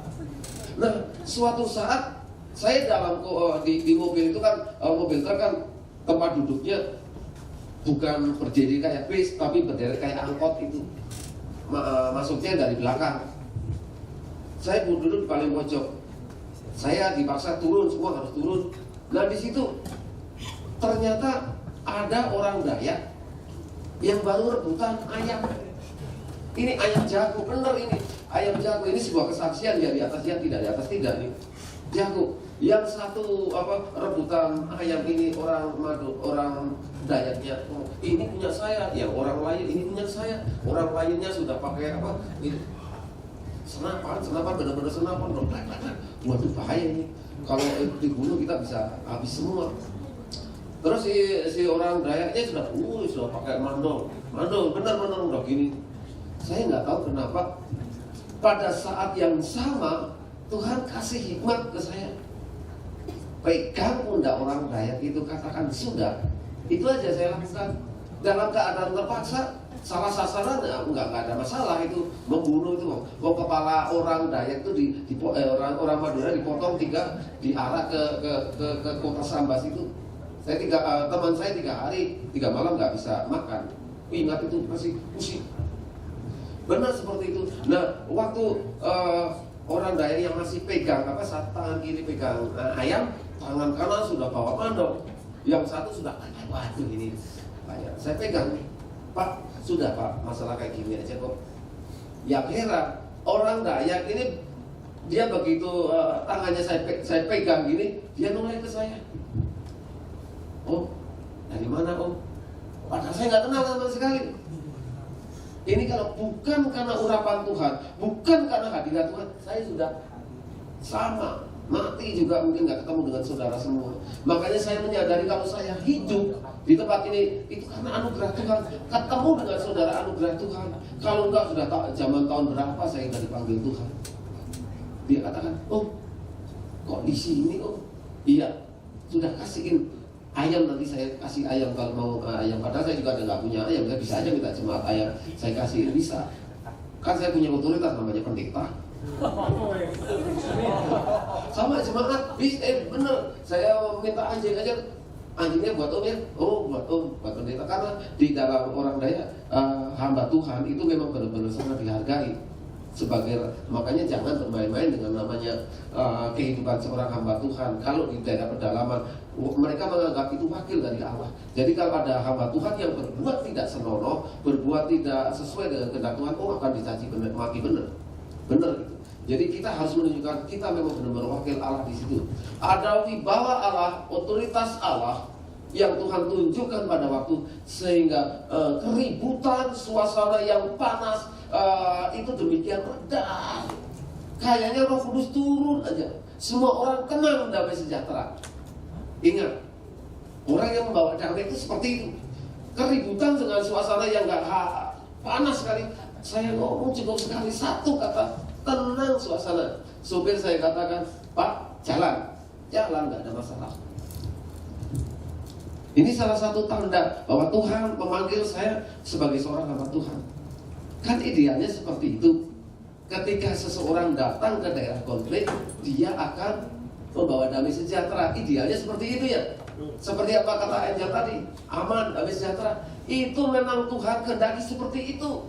Nah suatu saat saya di mobil itu kan, mobil truk kan tempat duduknya bukan berdiri kayak bis, tapi berdiri kayak angkot itu. Masuknya dari belakang. Saya duduk di paling pojok. Saya dipaksa turun, semua harus turun. Nah di situ ternyata ada orang Dayak yang baru rebutan ayam. Ini ayam jago, bener ini ayam jago. Ini sebuah kesaksian ya, di atas ya tidak, di atas tidak nih. Jago. Yang satu rebutan ayam ini orang Dayaknya, oh, ini punya saya. Ya orang lain ini punya saya. Orang lainnya sudah pakai ini senapan benar-benar senapan. Waduh bahaya ini. Kalau dibunuh kita bisa habis semua. Terus si orang Dayaknya sudah pakai mandol benar-benar udah gini. Saya nggak tahu kenapa pada saat yang sama Tuhan kasih hikmat ke saya. Pegang pundak orang Dayak itu, katakan sudah. Itu aja saya lakukan. Dalam keadaan terpaksa, salah sasaran nggak ada masalah itu, membunuh itu. Kepala orang Dayak itu orang Madura dipotong 3, diarah ke kota Sambas itu. Teman saya 3 hari 3 malam nggak bisa makan. Ingat itu masih pusing. Benar seperti itu. Nah waktu orang Dayak yang masih pegang tangan kiri pegang ayam, tangan kanan sudah bawa mandor, yang satu sudah waduh ini ayam. Saya pegang, Pak, sudah Pak, masalah kayak gini aja kok. Yang heran orang Dayak ini, dia begitu tangannya saya pegang gini, dia noleh ke saya. Oh, dari mana Om? Padahal saya nggak kenal sama sekali. Ini kalau bukan karena urapan Tuhan, bukan karena hadirat Tuhan, saya sudah sama mati juga, mungkin nggak ketemu dengan saudara semua. Makanya saya menyadari kalau saya hidup di tempat ini itu karena anugerah Tuhan, ketemu dengan saudara anugerah Tuhan. Kalau enggak sudah zaman tahun berapa saya sudah dipanggil Tuhan. Dia katakan, oh kok di sini Om? Iya, sudah kasihin ayam, nanti saya kasih ayam kalau mau ayam. Padahal saya juga nggak punya ayam, saya bisa aja minta jemaat ayam, saya kasih bisa. Kan saya punya otoritas namanya pendeta. Sama jemaat, bener. Saya minta anjing aja, anjingnya buat Om ya. Oh buat Om, buat pendeta. Karena di dalam orang Dayak hamba Tuhan itu memang benar-benar sangat dihargai. Makanya jangan bermain-main dengan namanya kehidupan seorang hamba Tuhan. Kalau di daerah pedalaman, mereka menganggap itu wakil dari Allah. Jadi kalau ada hamba Tuhan yang berbuat tidak senonoh, berbuat tidak sesuai dengan kehendak Tuhan, akan dicaci maki benar gitu. Jadi kita harus menunjukkan kita memang benar-benar wakil Allah di situ. Ada wibawa Allah, otoritas Allah yang Tuhan tunjukkan pada waktu, sehingga keributan, suasana yang panas itu demikian rendah. Kayaknya Roh Kudus turun aja, semua orang tenang, damai sejahtera. Ingat, orang yang membawa damai itu seperti itu. Keributan dengan suasana yang gak panas sekali, saya ngomong cukup sekali satu kata, tenang suasana. Supir saya katakan, Pak, jalan, gak ada masalah. Ini salah satu tanda bahwa Tuhan memanggil saya sebagai seorang hamba Tuhan. Kan idealnya seperti itu. Ketika seseorang datang ke daerah konflik, dia akan membawa damai sejahtera. Idealnya seperti itu ya. Seperti apa kata Angel tadi, aman, damai sejahtera. Itu memang Tuhan kehendaki seperti itu.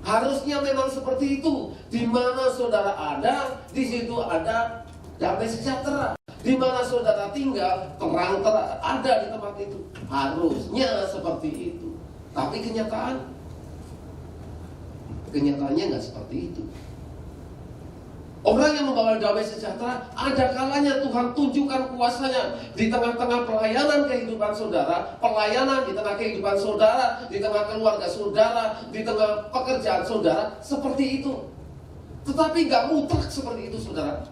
Harusnya memang seperti itu. Di mana saudara ada, di situ ada damai sejahtera. Di mana saudara tinggal, terang ada di tempat itu. Harusnya seperti itu. Tapi kenyataannya nggak seperti itu. Orang yang membawa damai sejahtera, ada kalanya Tuhan tunjukkan kuasanya di tengah-tengah pelayanan kehidupan saudara, pelayanan di tengah kehidupan saudara, di tengah keluarga saudara, di tengah pekerjaan saudara, seperti itu. Tetapi nggak mutlak seperti itu, saudara.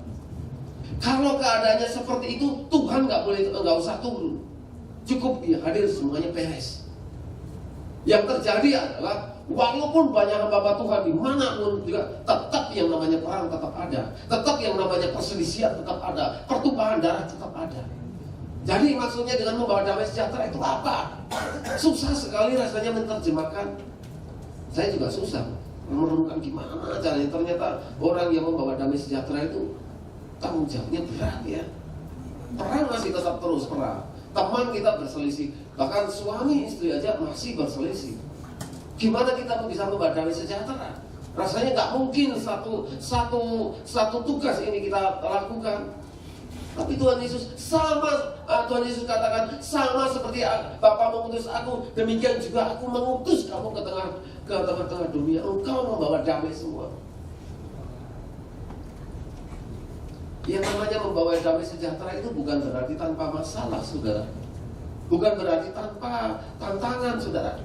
Kalau keadaannya seperti itu, Tuhan nggak usah turun. Cukup dia hadir, semuanya beres. Yang terjadi adalah walaupun banyak hamba Tuhan dimanapun juga, tetap yang namanya perang tetap ada, tetap yang namanya perselisihan tetap ada, pertumpahan darah tetap ada. Jadi maksudnya dengan membawa damai sejahtera itu apa? Susah sekali rasanya menerjemahkan. Saya juga susah merenungkan gimana caranya. Ternyata orang yang membawa damai sejahtera itu tanggung jawabnya berat ya. Perang masih tetap terus perang. Teman kita berselisih, bahkan suami istri aja masih berselisih. Gimana kita bisa membawa damai sejahtera? Rasanya nggak mungkin satu tugas ini kita lakukan. Tapi Tuhan Yesus Tuhan Yesus katakan sama seperti Bapa mengutus aku, demikian juga aku mengutus kamu ke tengah-tengah dunia. Engkau membawa damai semua. Yang namanya membawa damai sejahtera itu bukan berarti tanpa masalah, saudara. Bukan berarti tanpa tantangan, saudara.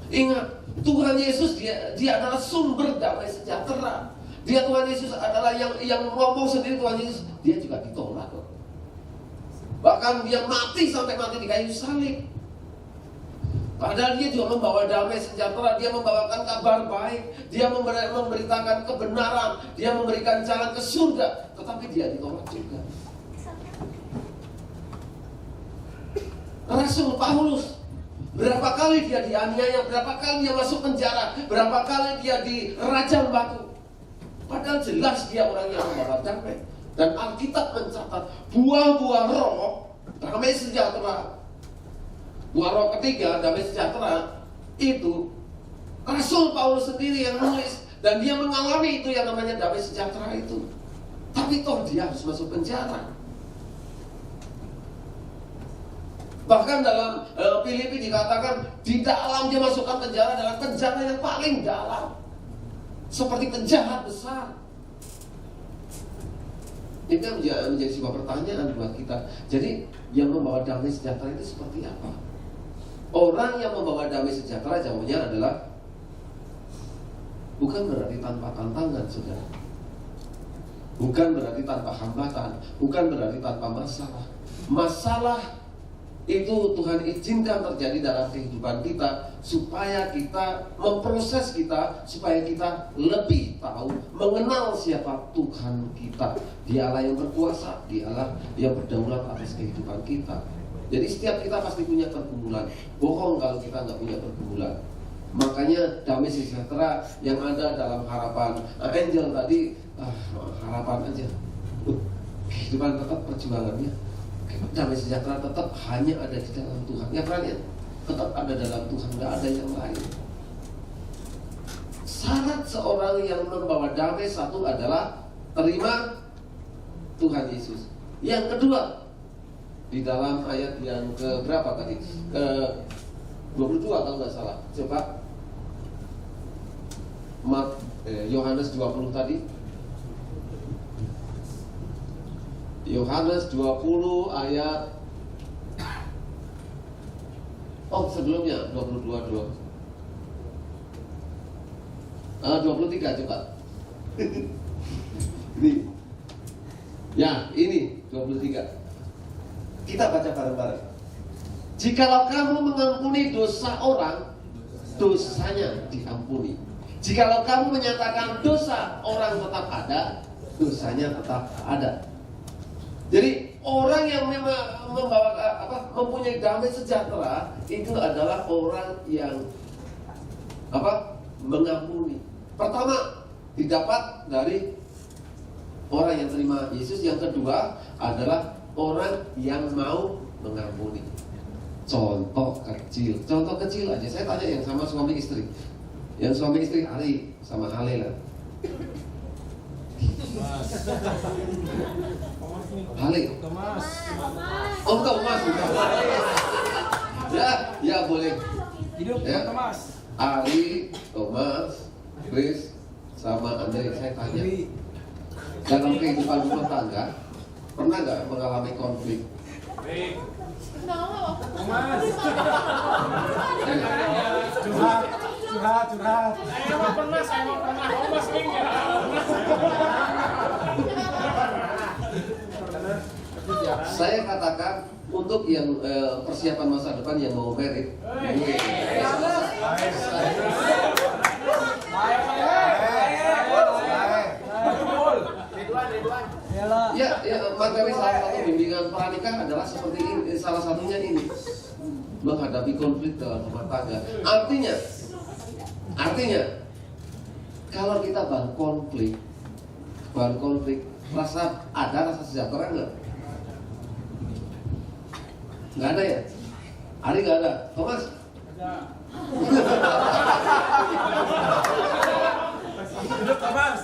Ingat, Tuhan Yesus dia adalah sumber damai sejahtera. Tuhan Yesus adalah yang ngomong sendiri. Tuhan Yesus, dia juga ditolak kok. Bahkan dia sampai mati di kayu salib. Padahal dia juga membawa damai sejahtera. Dia membawakan kabar baik. Dia memberitakan kebenaran. Dia memberikan jalan ke surga. Tetapi dia ditolak juga. Rasul Paulus, berapa kali dia dianiaya, berapa kali dia masuk penjara, berapa kali dia dirajam batu. Padahal jelas dia orang yang membawa damai. Dan Alkitab mencatat buah-buah roh damai sejahtera. Buah roh ketiga, damai sejahtera, itu Rasul Paulus sendiri yang nulis. Dan dia mengalami itu yang namanya damai sejahtera itu. Tapi toh dia harus masuk penjara. Bahkan dalam Filipi dikatakan, di dalam dia masukkan penjara adalah penjara yang paling dalam, seperti penjahat besar. Ini menjadi sebuah pertanyaan buat kita. Jadi yang membawa damai sejahtera itu seperti apa? Orang yang membawa damai sejahtera, jawabannya adalah bukan berarti tanpa tantangan, saudara. Bukan berarti tanpa hambatan. Bukan berarti tanpa masalah. Masalah itu Tuhan izinkan terjadi dalam kehidupan kita, supaya kita memproses kita, supaya kita lebih tahu, mengenal siapa Tuhan kita. Dialah yang berkuasa, Dialah yang berdaulat atas kehidupan kita. Jadi setiap kita pasti punya pergumulan. Bohong kalau kita nggak punya pergumulan. Makanya damai sejahtera yang ada dalam harapan. Angel tadi, harapan aja. Kehidupan tetap perjuangannya. Damai sejahtera tetap hanya ada di dalam Tuhan. Ya kan ya? Tetap ada dalam Tuhan, nggak ada yang lain. Syarat seorang yang membawa damai satu adalah terima Tuhan Yesus. Yang kedua, di dalam ayat yang ke berapa tadi? Ke 22 kalau nggak salah. Coba Yohanes 20 tadi. Yohanes 20 ayat sebelumnya 22 23 coba. Ini. Ya, ini 23. Kita baca bareng-bareng. Jikalau kamu mengampuni dosa orang, dosanya diampuni. Jikalau kamu menyatakan dosa orang tetap ada, dosanya tetap ada. Jadi orang yang mempunyai damai sejahtera itu adalah orang yang mengampuni. Pertama didapat dari orang yang terima Yesus. Yang kedua adalah orang yang mau mengampuni. Contoh kecil aja. Saya tanya yang sama suami istri. Yang suami istri Ari sama Ale lah. Ale. Oh Thomas. Ya boleh. Hidup ya. Thomas. Ali, Thomas, Chris, sama Andre. Saya tanya, dalam kehidupan rumah tangga pernah nggak mengalami konflik? Thomas. Curhat. Saya mau pernah Thomas ini. Saya katakan untuk yang persiapan masa depan yang mau merit. Ya, materi salah satu bimbingan pranikah adalah seperti ini. Salah satunya ini, menghadapi konflik dalam rumah tangga. Artinya, kalau kita bahan konflik, ada rasa sejahtera nggak? Nggak ada ya? Ari nggak ada. Thomas? Ada. Thomas.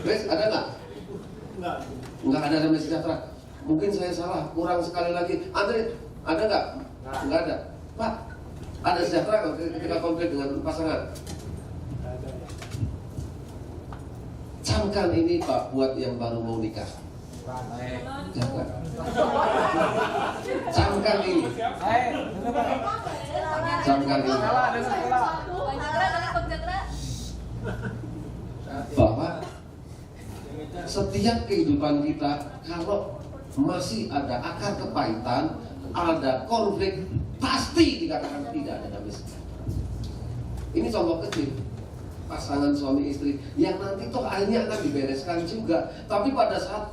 Chris, ada nggak? Nggak ada damai sejahtera. Mungkin saya salah, kurang sekali lagi. Andre, ada nggak? Nggak ada. Pak, ada sejahtera nggak ketika konflik dengan pasangan? Camkan ini Pak, buat yang baru mau nikah. Camkan ini. Bahwa setiap kehidupan kita, kalau masih ada akar kepahitan, ada konflik, pasti dikatakan tidak ada damai sejahtera. Ini contoh kecil. Pasangan suami istri yang nanti toh akhirnya akan dibereskan juga, tapi pada saat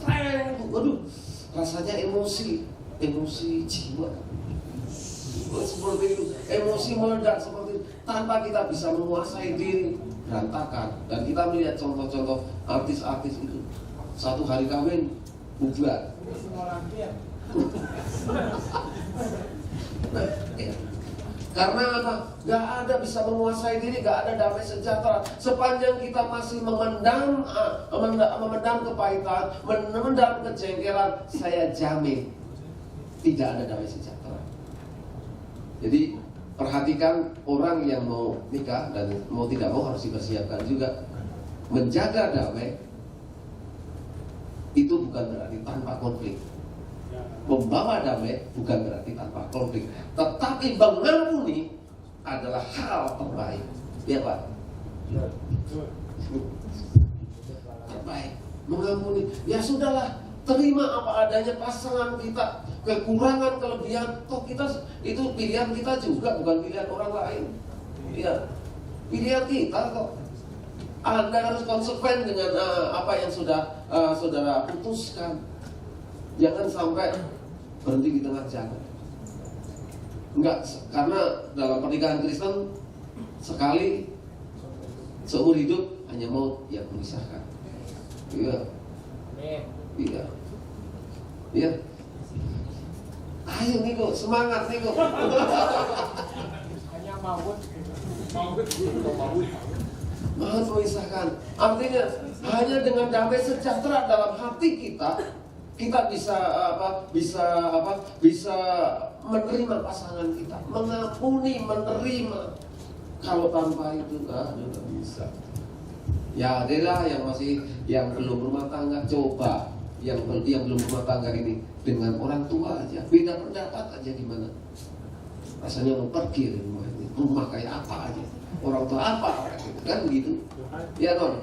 rasanya emosi jiwa seperti itu, emosi meledak seperti itu, tanpa kita bisa menguasai diri, berantakan. Dan kita melihat contoh-contoh artis-artis itu, satu hari kawin bubar. Karena apa? Gak ada bisa menguasai diri, gak ada damai sejahtera. Sepanjang kita masih memendam kepahitan, memendam kejengkelan, saya jamin tidak ada damai sejahtera. Jadi perhatikan orang yang mau nikah dan mau tidak mau harus dipersiapkan juga. Menjaga damai itu bukan berarti tanpa konflik. Membawa damai bukan berarti tanpa konflik, tetapi mengampuni adalah hal terbaik. Ya Pak? Terbaik. Mengampuni. Ya sudahlah, terima apa adanya pasangan kita, kekurangan, kelebihan. Toh kita itu pilihan kita juga, bukan pilihan orang lain. Ya, pilihan kita kok. Anda harus konsekuen dengan apa yang sudah saudara putuskan. Jangan sampai berhenti di tengah jalan. Enggak, karena dalam pernikahan Kristen sekali seumur hidup hanya maut yang memisahkan. Iya. Ayo Niko, semangat Niko. Hanya maut memisahkan. Artinya hanya dengan damai sejahtera dalam hati kita bisa menerima pasangan kita, mengampuni, menerima. Kalau tanpa itu nggak bisa. Ya adalah yang belum rumah tangga, coba yang belum rumah tangga ini dengan orang tua aja, beda pendapat aja gimana? Rasanya mau pergi dari rumah ini, rumah kayak apa aja, orang tua apa gitu kan begitu? Ya non.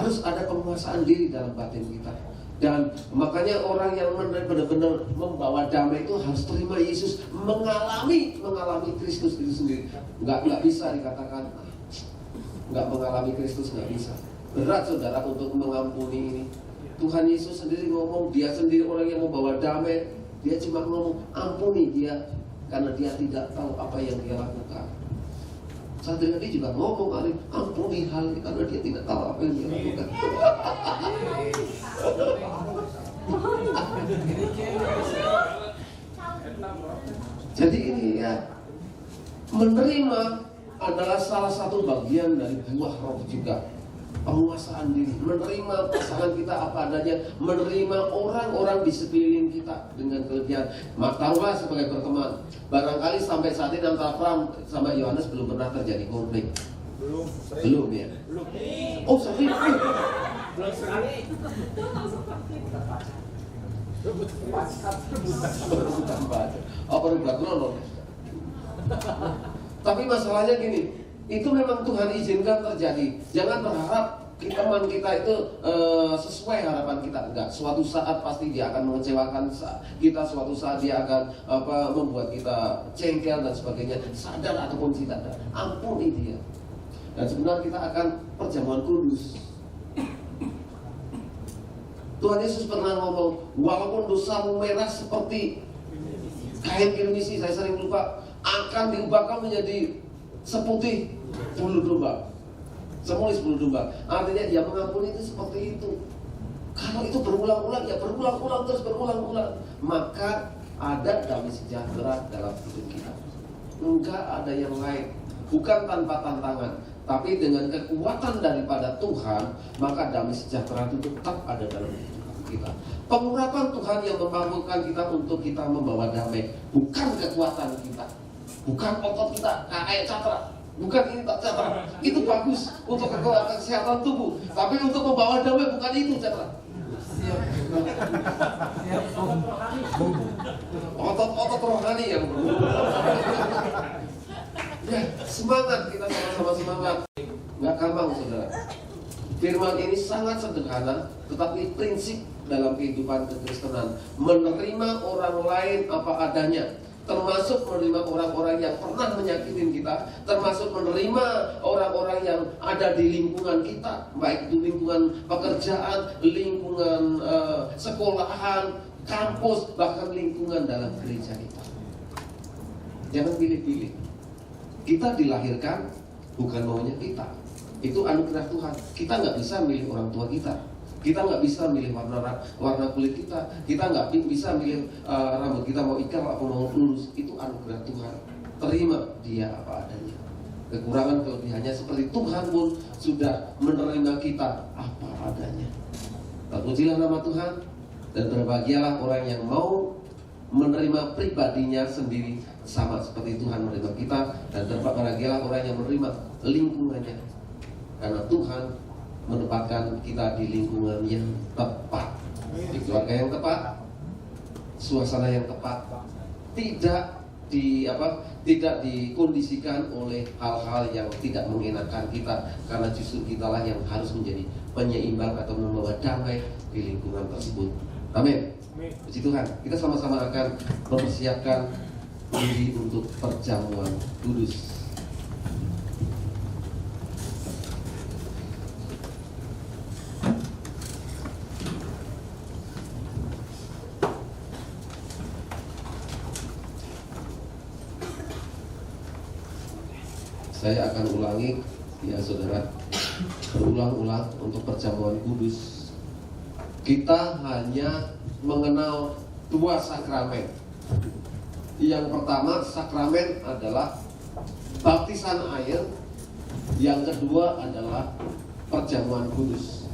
Harus ada penguasaan diri dalam batin kita. Dan makanya orang yang benar-benar membawa damai itu harus terima Yesus, mengalami Kristus itu sendiri. Nggak bisa dikatakan nggak mengalami Kristus, nggak bisa. Berat saudara untuk mengampuni ini. Tuhan Yesus sendiri ngomong, dia sendiri orang yang membawa damai. Dia cuma ngomong ampuni dia, karena dia tidak tahu apa yang dia lakukan. Saat tadi juga ngomong, ampuni hal ini karena dia tidak tahu apa yang dia lakukan. Jadi ini ya, menerima adalah salah satu bagian dari buah roh juga. Penguasaan diri, menerima pasangan kita apa adanya, menerima orang-orang di sekeliling kita dengan kelebihan. Tahulah sebagai berteman, barangkali sampai saat ini antara Pram sama Yohanes belum pernah terjadi konflik. Belum ya? Oh sorry. Belum sekali. Oh baru belakang. Tapi masalahnya gini, itu memang Tuhan izinkan terjadi. Jangan berharap teman kita itu sesuai harapan kita. Enggak, suatu saat pasti dia akan mengecewakan kita, suatu saat dia akan membuat kita cengkel dan sebagainya. Sadar ataupun tidak, ampuni dia. Dan sebenarnya kita akan perjamuan kudus. Tuhan Yesus pernah ngomong, walaupun dosamu merah seperti kain kirmisi, saya sering lupa, akan diubahkan menjadi seputih bulu domba, semulis bulu domba. Artinya dia mengampuni itu seperti itu. Kalau itu berulang-ulang, ya berulang-ulang terus berulang-ulang, maka ada damai sejahtera dalam hidup kita. Enggak ada yang lain, bukan tanpa tantangan, tapi dengan kekuatan daripada Tuhan, maka damai sejahtera itu tetap ada dalam hidup kita. Pengurapan Tuhan yang memampukan kita untuk kita membawa damai, bukan kekuatan kita, bukan otot kita kayak cakra. Bukan ini tak cakra, itu bagus untuk kesehatan tubuh. Tapi untuk membawa damai bukan itu cakra. Otot-otot rohani yang ya, semangat, kita sama-sama semangat. Nggak gampang saudara. Firman ini sangat sederhana, tetapi prinsip dalam kehidupan kekristenan. Menerima orang lain apa adanya, termasuk menerima orang-orang yang pernah menyakitin kita, termasuk menerima orang-orang yang ada di lingkungan kita, baik itu lingkungan pekerjaan, lingkungan sekolahan, kampus, bahkan lingkungan dalam gereja kita. Jangan pilih-pilih. Kita dilahirkan bukan maunya kita. Itu anugerah Tuhan. Kita nggak bisa milih orang tua kita. Kita nggak bisa milih warna kulit kita. Kita nggak bisa milih rambut kita mau ikal atau mau lurus. Itu anugerah Tuhan. Terima dia apa adanya. Kekurangan kelebihannya seperti Tuhan pun sudah menerima kita apa adanya. Terpujilah nama Tuhan. Dan berbahagialah orang yang mau menerima pribadinya sendiri sama seperti Tuhan menerima kita. Dan berbahagialah orang yang menerima lingkungannya, karena Tuhan menempatkan kita di lingkungan yang tepat, di keluarga yang tepat, suasana yang tepat, tidak dikondisikan oleh hal-hal yang tidak mengenakan kita, karena justru kitalah yang harus menjadi penyeimbang atau membawa damai di lingkungan tersebut. Amin. Puji Tuhan. Kita sama-sama akan mempersiapkan diri untuk perjamuan kudus. Saya akan ulangi, ya saudara, berulang-ulang untuk perjamuan kudus. Kita hanya mengenal dua sakramen. Yang pertama sakramen adalah baptisan air. Yang kedua adalah perjamuan kudus.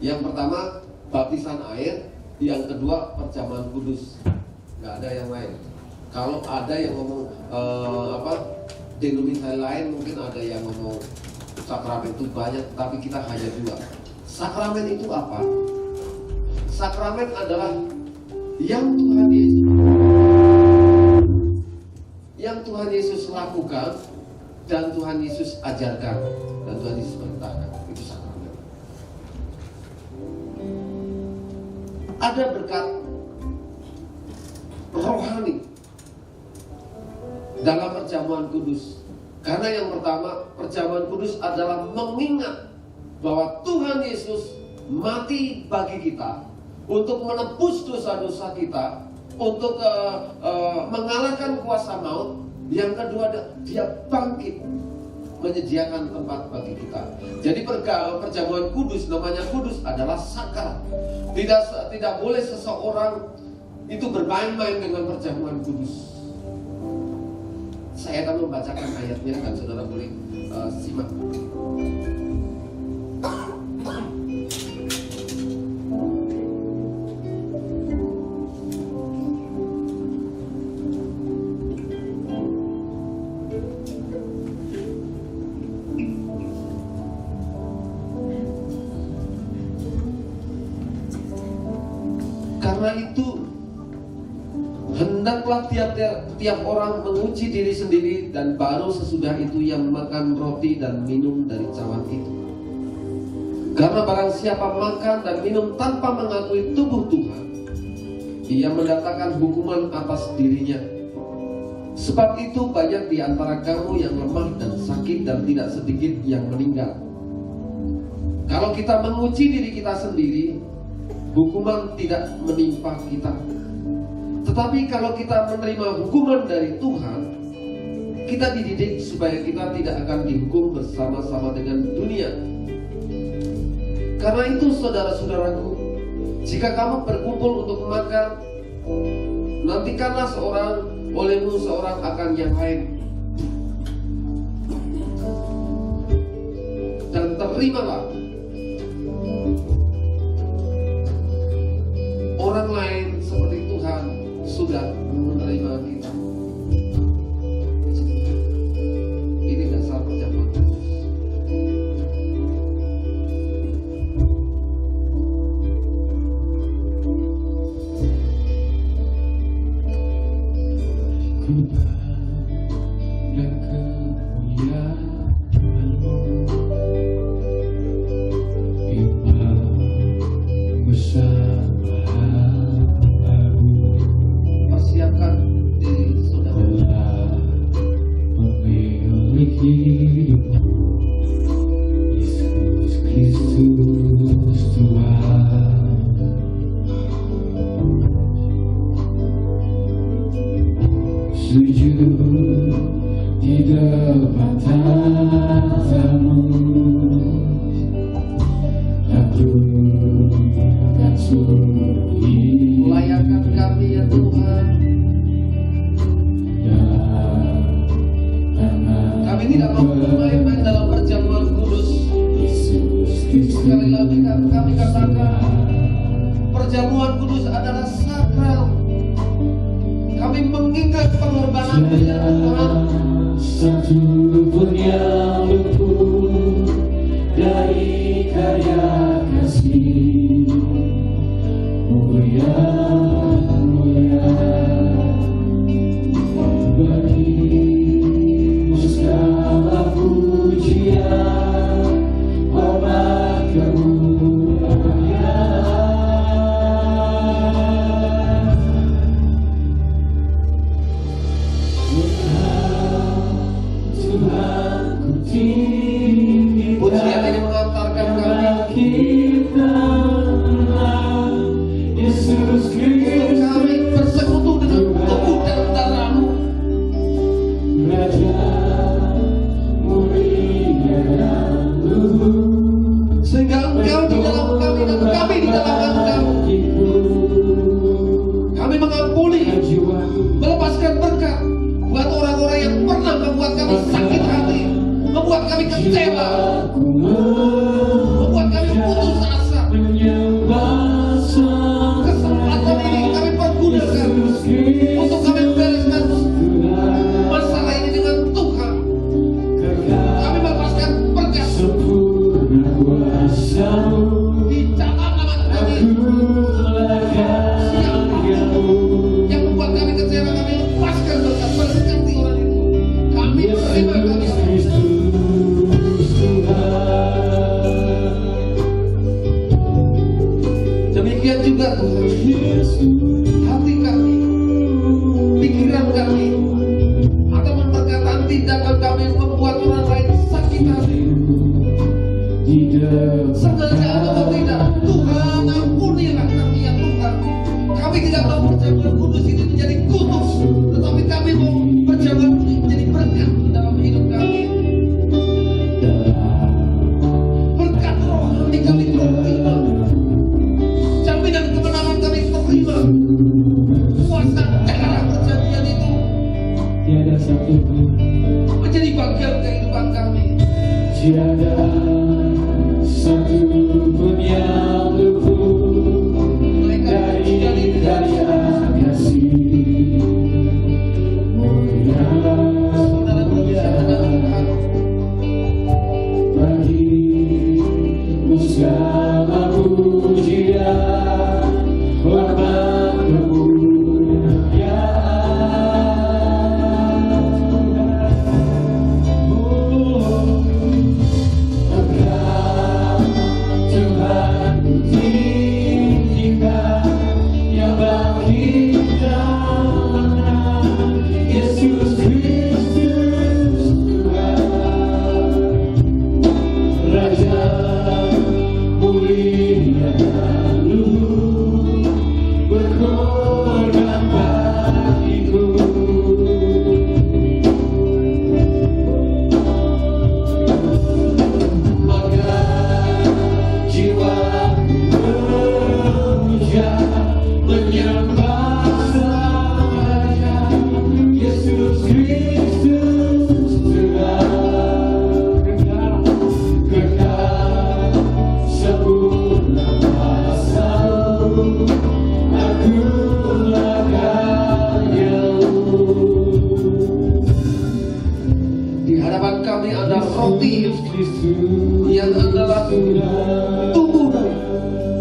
Yang pertama baptisan air, yang kedua perjamuan kudus. Nggak ada yang lain. Kalau ada yang ngomong denominasi lain, mungkin ada yang ngomong sakramen itu banyak, tapi kita hanya dua. Sakramen itu apa? Sakramen adalah yang Tuhan Yesus lakukan dan Tuhan Yesus ajarkan dan Tuhan Yesus perintahkan. Itu sakramen. Ada berkat rohani dalam perjamuan kudus. Karena yang pertama, perjamuan kudus adalah mengingat bahwa Tuhan Yesus mati bagi kita untuk menebus dosa-dosa kita, untuk mengalahkan kuasa maut. Yang kedua, dia bangkit menyediakan tempat bagi kita. Jadi perjamuan kudus, namanya kudus, adalah sakral. Tidak boleh seseorang itu bermain-main dengan perjamuan kudus. Saya akan membacakan ayatnya dan saudara boleh simak. Karena itu hendaklah tiap orang menguji diri sendiri, dan baru sesudah itu yang makan roti dan minum dari cawan itu. Karena barang siapa makan dan minum tanpa mengakui tubuh Tuhan, ia mendatangkan hukuman atas dirinya. Sebab itu banyak di antara kamu yang lemah dan sakit, dan tidak sedikit yang meninggal. Kalau kita menguji diri kita sendiri, hukuman tidak menimpa kita. Tetapi kalau kita menerima hukuman dari Tuhan, kita dididik supaya kita tidak akan dihukum bersama-sama dengan dunia. Karena itu saudara-saudaraku, jika kamu berkumpul untuk makan, nantikanlah seorang olehmu, seorang akan yang lain. Dan terimalah orang lain seperti Tuhan sudah menerima kita. Ini dasar perjamuan kudus. Dan kemuliaan-Mu, iman bersama Aku. Persiapkan diri saudara. Telah memilih hidupku, Yesus Kristus Tuhan. Sujud di depan tahta-Mu, aku kan suri. Layakan kami ya Tuhan. Kami tidak mau bermain-main dalam perjamuan kudus. Sekali lagi kami katakan, perjamuan kudus adalah sakral. Kami mengingat pengorbanan-Mu ya Tuhan. Satu pun yang luput dari karya kasih, mulia bagimu segala pujian, hormat kemuliaan. Tuhan ku tinggikan, Pujian ini mengantarkan kami Yesus untuk Kristus kami bersekutu dengan tubuh dan darah-Mu. Raja mulia dan luhur, Sehingga Engkau di dalam kami dan kami di dalam Engkau. Kami mengampuni, melepaskan berkat buat orang-orang yang pernah membuat kami sakit hati, membuat kami kecewa, membuat kami putus asa. Kesempatan ini kami pergunakan untuk kami membereskan masalah ini dengan Tuhan. Kami melepaskan berkat di dalam nama Tuhan Yesus. Yang membuat kami kecewa, kami lepaskan berkat, berkati orang itu. Kami terima kasih. Demikian juga Tuhan, hati kami, pikiran kami, atau perkataan tindakan kami membuat orang lain sakit hati, sengaja atau tidak, Tuhan ampunilah kami ya Tuhan. Kami tidak mau perjamuan kudus ini menjadi kutuk, tetapi kami mau perjamuan menjadi berkat dalam hidup kami. Berkat rohani kami terima, jaminan kemenangan kami terima, kuasa darah perjanjian itu tiada satu pun menjadi bagian kehidupan kami. tiada satu pun yang luput dari karya kasih mulia bagimu segala pujian, hormat yang adalah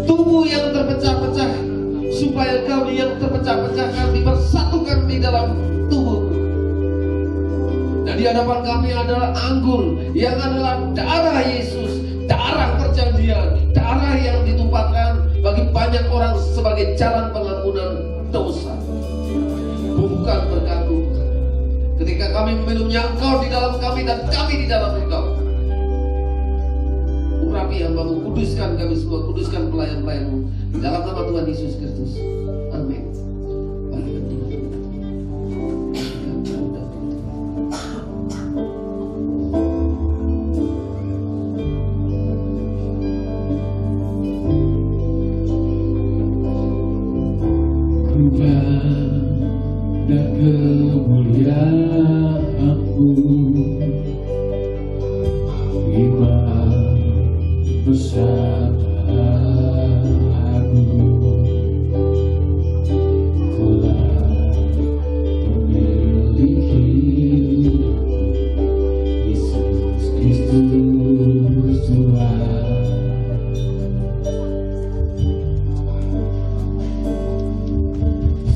tubuh yang terpecah-pecah, supaya kami yang terpecah-pecah kami bersatukan di dalam tubuh. Dan di hadapan kami adalah anggur yang adalah darah Yesus, darah perjanjian, darah yang ditumpahkan bagi banyak orang sebagai jalan pengampunan dosa, bukan berkat Tuhan. Ketika kami meminumnya, Engkau di dalam kami dan kami di dalam Engkau. Urapi hamba-Mu, kuduskan kami semua, kuduskan pelayan-pelayan-Mu dalam nama Tuhan Yesus Kristus. Amin. dan kemuliaan-Mu, iman bersama-Mu telah memiliki Yesus Kristus Tuhan.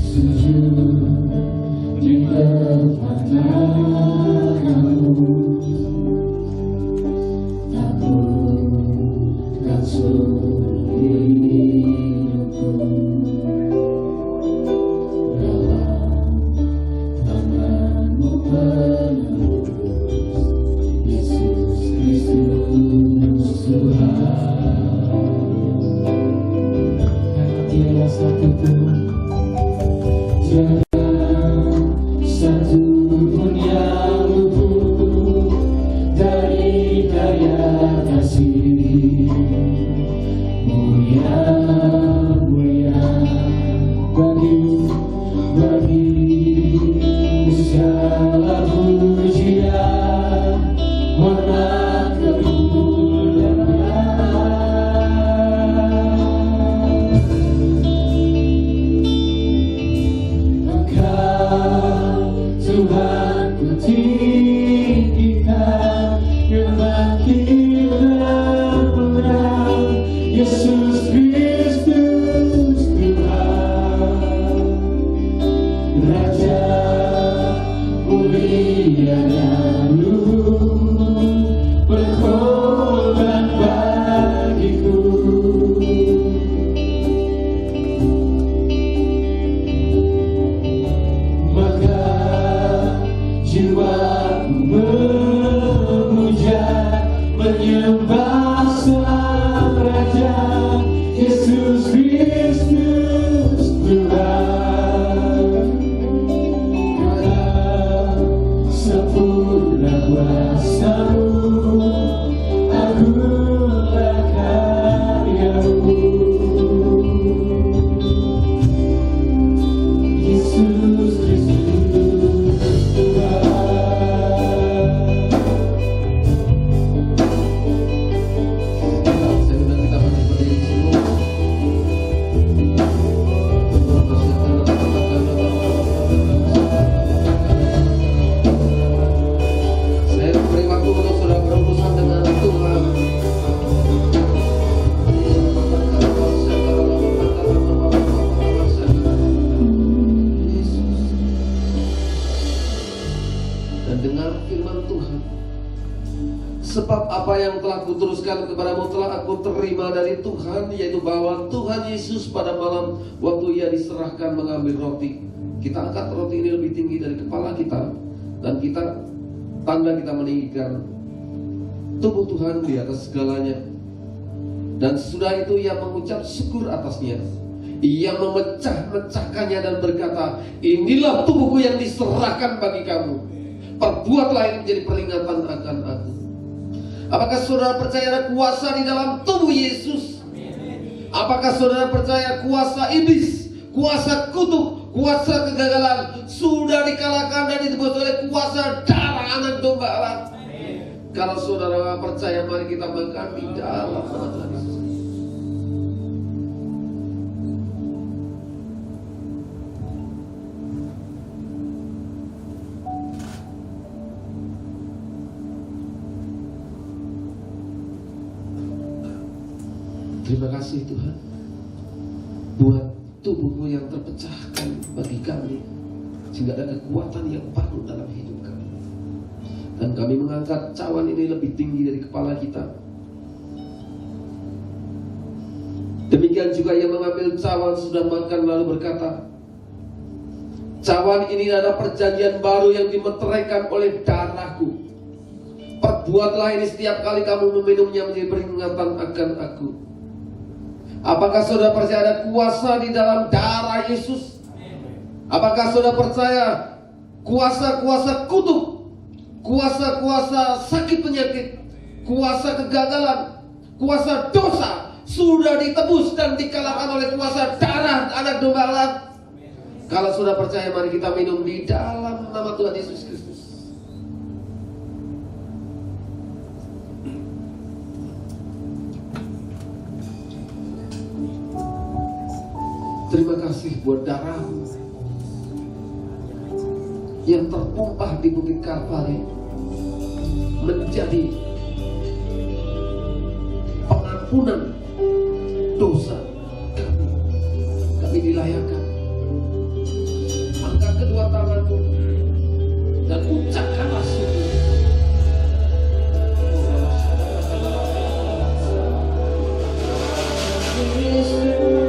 Sujud di depan tangan-Mu, takutkan seluruh hidupku dalam tangan-Mu penerus, Yesus Kristus Tuhan. Tiada satu pun, tiada satu pun yang luput dari karya kasih. Mulia, mulia bagi segala pujian, hormat Tuhan ku tinggikan, membangkit dan menang, Yesus Kristus Tuhan, Raja mulia dan luhur. mendengar firman Tuhan. Sebab apa yang telah kuteruskan kepadamu telah aku terima dari Tuhan, yaitu bahwa Tuhan Yesus pada malam waktu ia diserahkan mengambil roti. Kita angkat roti ini lebih tinggi dari kepala kita, dan kita tanda kita meninggikan tubuh Tuhan di atas segalanya. Dan sesudah itu ia mengucap syukur atasnya. Ia memecah-mecahkannya dan berkata, inilah tubuhku yang diserahkan bagi kamu. Perbuatlah ini menjadi peringatan akan aku. Apakah saudara percaya ada kuasa di dalam tubuh Yesus? Apakah saudara percaya kuasa iblis, kuasa kutuk, kuasa kegagalan sudah dikalahkan dan ditebus oleh kuasa darah anak domba Allah? Kalau saudara percaya, mari kita bangkit di dalam nama Tuhan Yesus. Terima kasih Tuhan buat tubuhmu yang terpecahkan bagi kami, sehingga ada kekuatan yang baru dalam hidup kami. Dan kami mengangkat cawan ini lebih tinggi dari kepala kita. Demikian juga ia mengambil cawan sudah makan lalu berkata, cawan ini adalah perjanjian baru yang dimeteraikan oleh darahku. Perbuatlah ini setiap kali kamu meminumnya menjadi peringatan akan aku. Apakah saudara percaya ada kuasa di dalam darah Yesus? Apakah saudara percaya kuasa-kuasa kutuk, kuasa-kuasa sakit penyakit, kuasa kegagalan, kuasa dosa sudah ditebus dan dikalahkan oleh kuasa darah anak domba Allah? Kalau sudah percaya, mari kita minum di dalam nama Tuhan Yesus Kristus. Terima kasih buat darah yang tertumpah di Bukit Kalvari menjadi pengampunan dosa kami. Kami dilayakkan. Angkat kedua tanganmu dan ucapkanlah syukur. Yesus Kristus.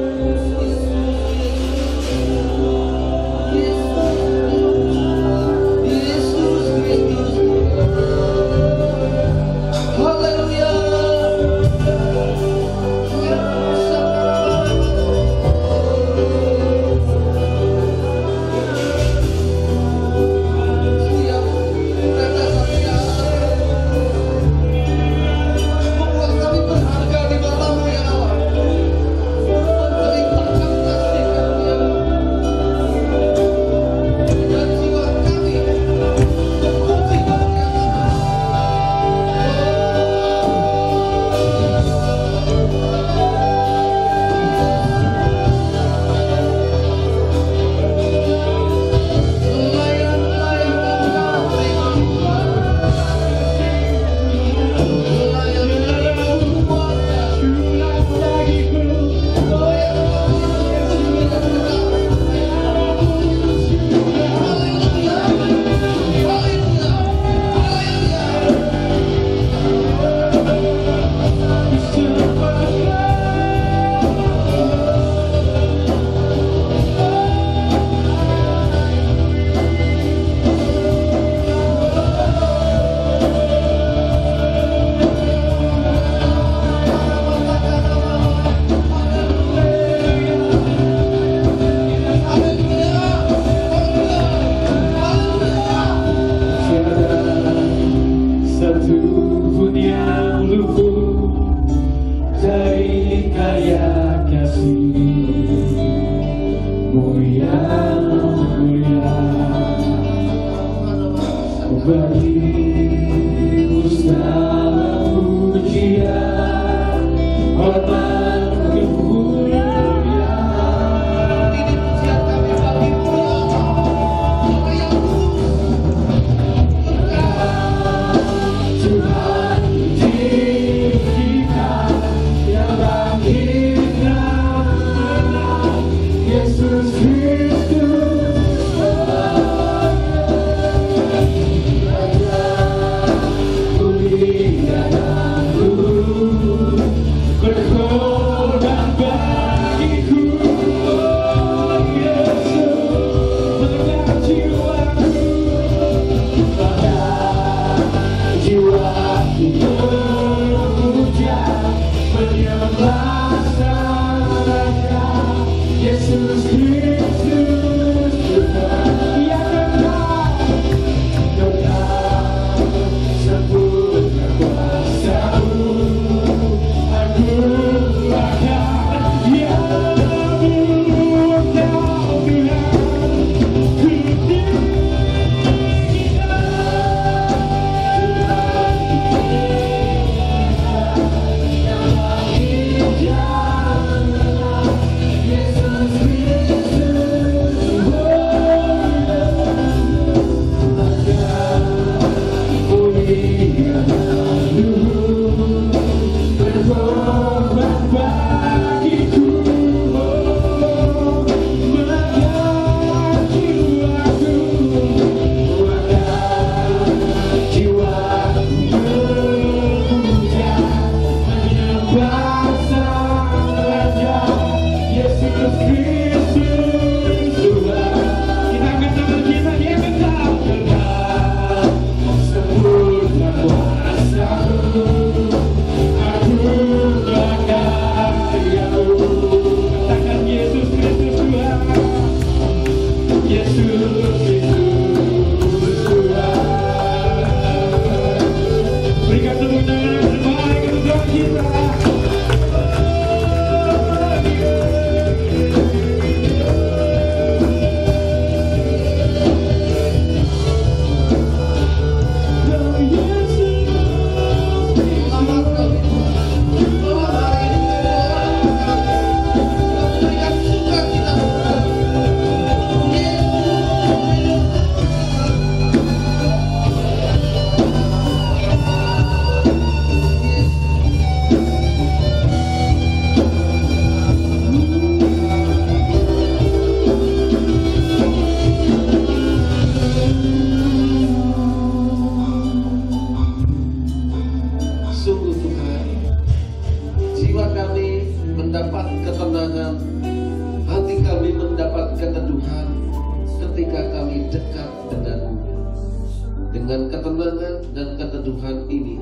Dengan ketenangan dan keteduhan ini,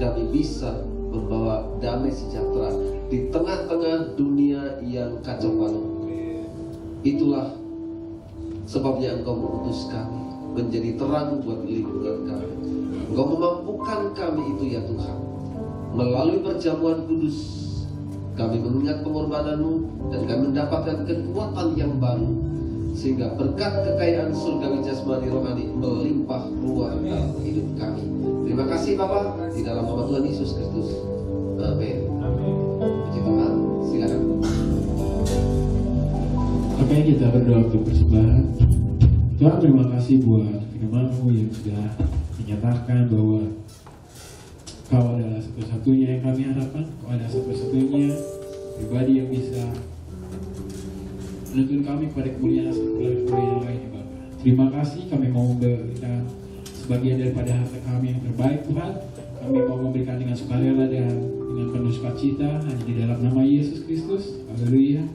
kami bisa membawa damai sejahtera di tengah-tengah dunia yang kacau balau. Itulah sebabnya Engkau mengutus kami menjadi terang buat lingkungan kami. Engkau memampukan kami itu ya Tuhan. Melalui perjamuan kudus, kami mengingat pengorbanan-Mu dan kami mendapatkan kekuatan yang baru, sehingga berkat kekayaan surgawi jasmani rohani melimpah ruah dalam hidup kami. Terima kasih Bapa, di dalam nama Tuhan Yesus Kristus. Amin. Puji Tuhan, silakan. Oke, kita berdoa untuk persembahan. Tuhan, terima kasih buat firman-Mu yang sudah menyatakan bahwa Kau adalah satu-satunya yang kami harapkan. Kau adalah satu-satunya pribadi yang bisa menuntun kami pada kemuliaan yang lain, Bapak. Terima kasih, kami mau memberikan sebagian daripada harta kami yang terbaik, Tuhan. Kami mau memberikan dengan sukarela dan dengan penuh sukacita hanya di dalam nama Yesus Kristus. Haleluya.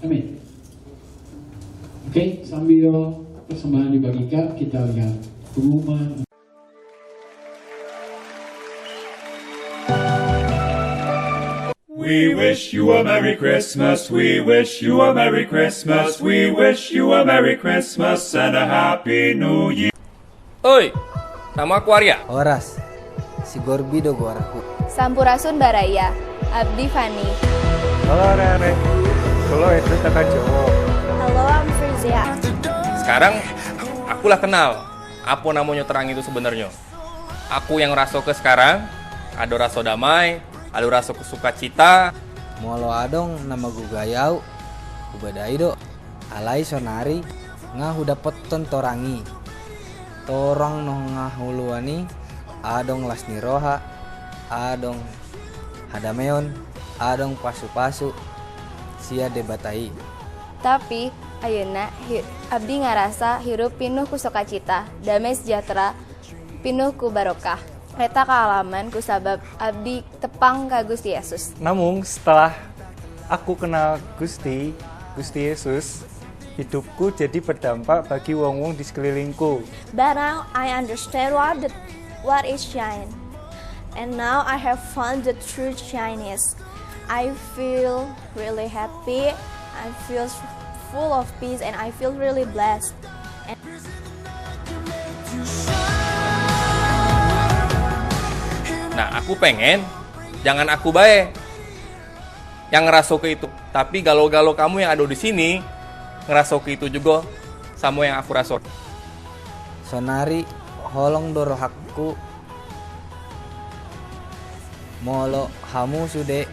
Amin. Oke, sambil persembahan dibagikan, kita lihat pengumuman. We wish you a Merry Christmas, we wish you a Merry Christmas, we wish you a Merry Christmas and a Happy New Year. Oi, nama aku Arya. Horas, si Gorbido goraku. Sampurasun Baraya, Abdi Fani. Halo Rere, kalau itu takkan jawab. Halo, I'm Frizia. Sekarang akulah kenal apa namanya terang itu sebenarnya. Aku yang raso ke sekarang, ada raso damai, ada raso sukacita. Molo adong nama gugayau, ubadaido, alai sonari, ngahu dapet tontorangi. Torang no ngahuluani, adong lasni roha, adong hadameon, adong pasu-pasu, sia debatai. Tapi, ayeuna Abdi ngarasa hirup pinuh ku sukacita, damai sejahtera, pinuh ku barokah. Eta kaalaman ku sabab Abdi tepang ka Gusti Yesus. Namun setelah aku kenal Gusti Yesus, hidupku jadi berdampak bagi wong-wong di sekelilingku. But now I understand what is shine. And now I have found the true shyness. I feel really happy, I feel full of peace, and I feel really blessed. Nah, aku pengen jangan aku bae yang ngeraso ke itu, tapi galau-galau kamu yang ada di sini ngeraso ke itu juga sama yang aku raso. Sonari holong dorohakku, molo hamu sude,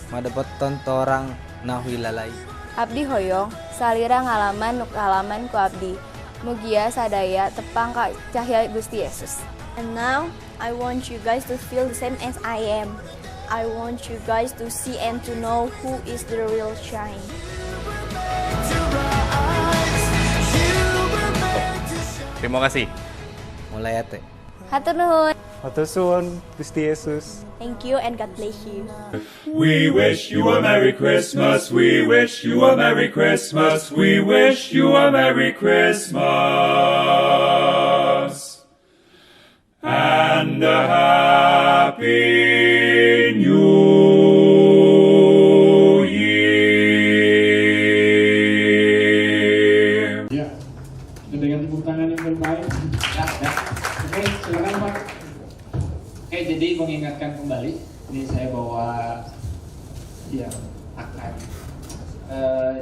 madapet tontorang nahui lalai. Abdi hoyong, salira ngalaman nuk halaman ku Abdi. Mugia sadaya tepang ka cahya Gusti Yesus. And now I want you guys to feel the same as I am. I want you guys to see and to know who is the real shine. Terima kasih. Mulai ate. Hatur nuhun. Hatur suwun Gusti Yesus. Thank you and God bless you. We wish you a Merry Christmas, we wish you a Merry Christmas, we wish you a Merry Christmas and a Happy New Year. Ya, dengan tepuk tangan yang terbaik. Ya. Oke, silakan Pak. Oke, jadi mengingatkan kembali, ini saya bawa yang akan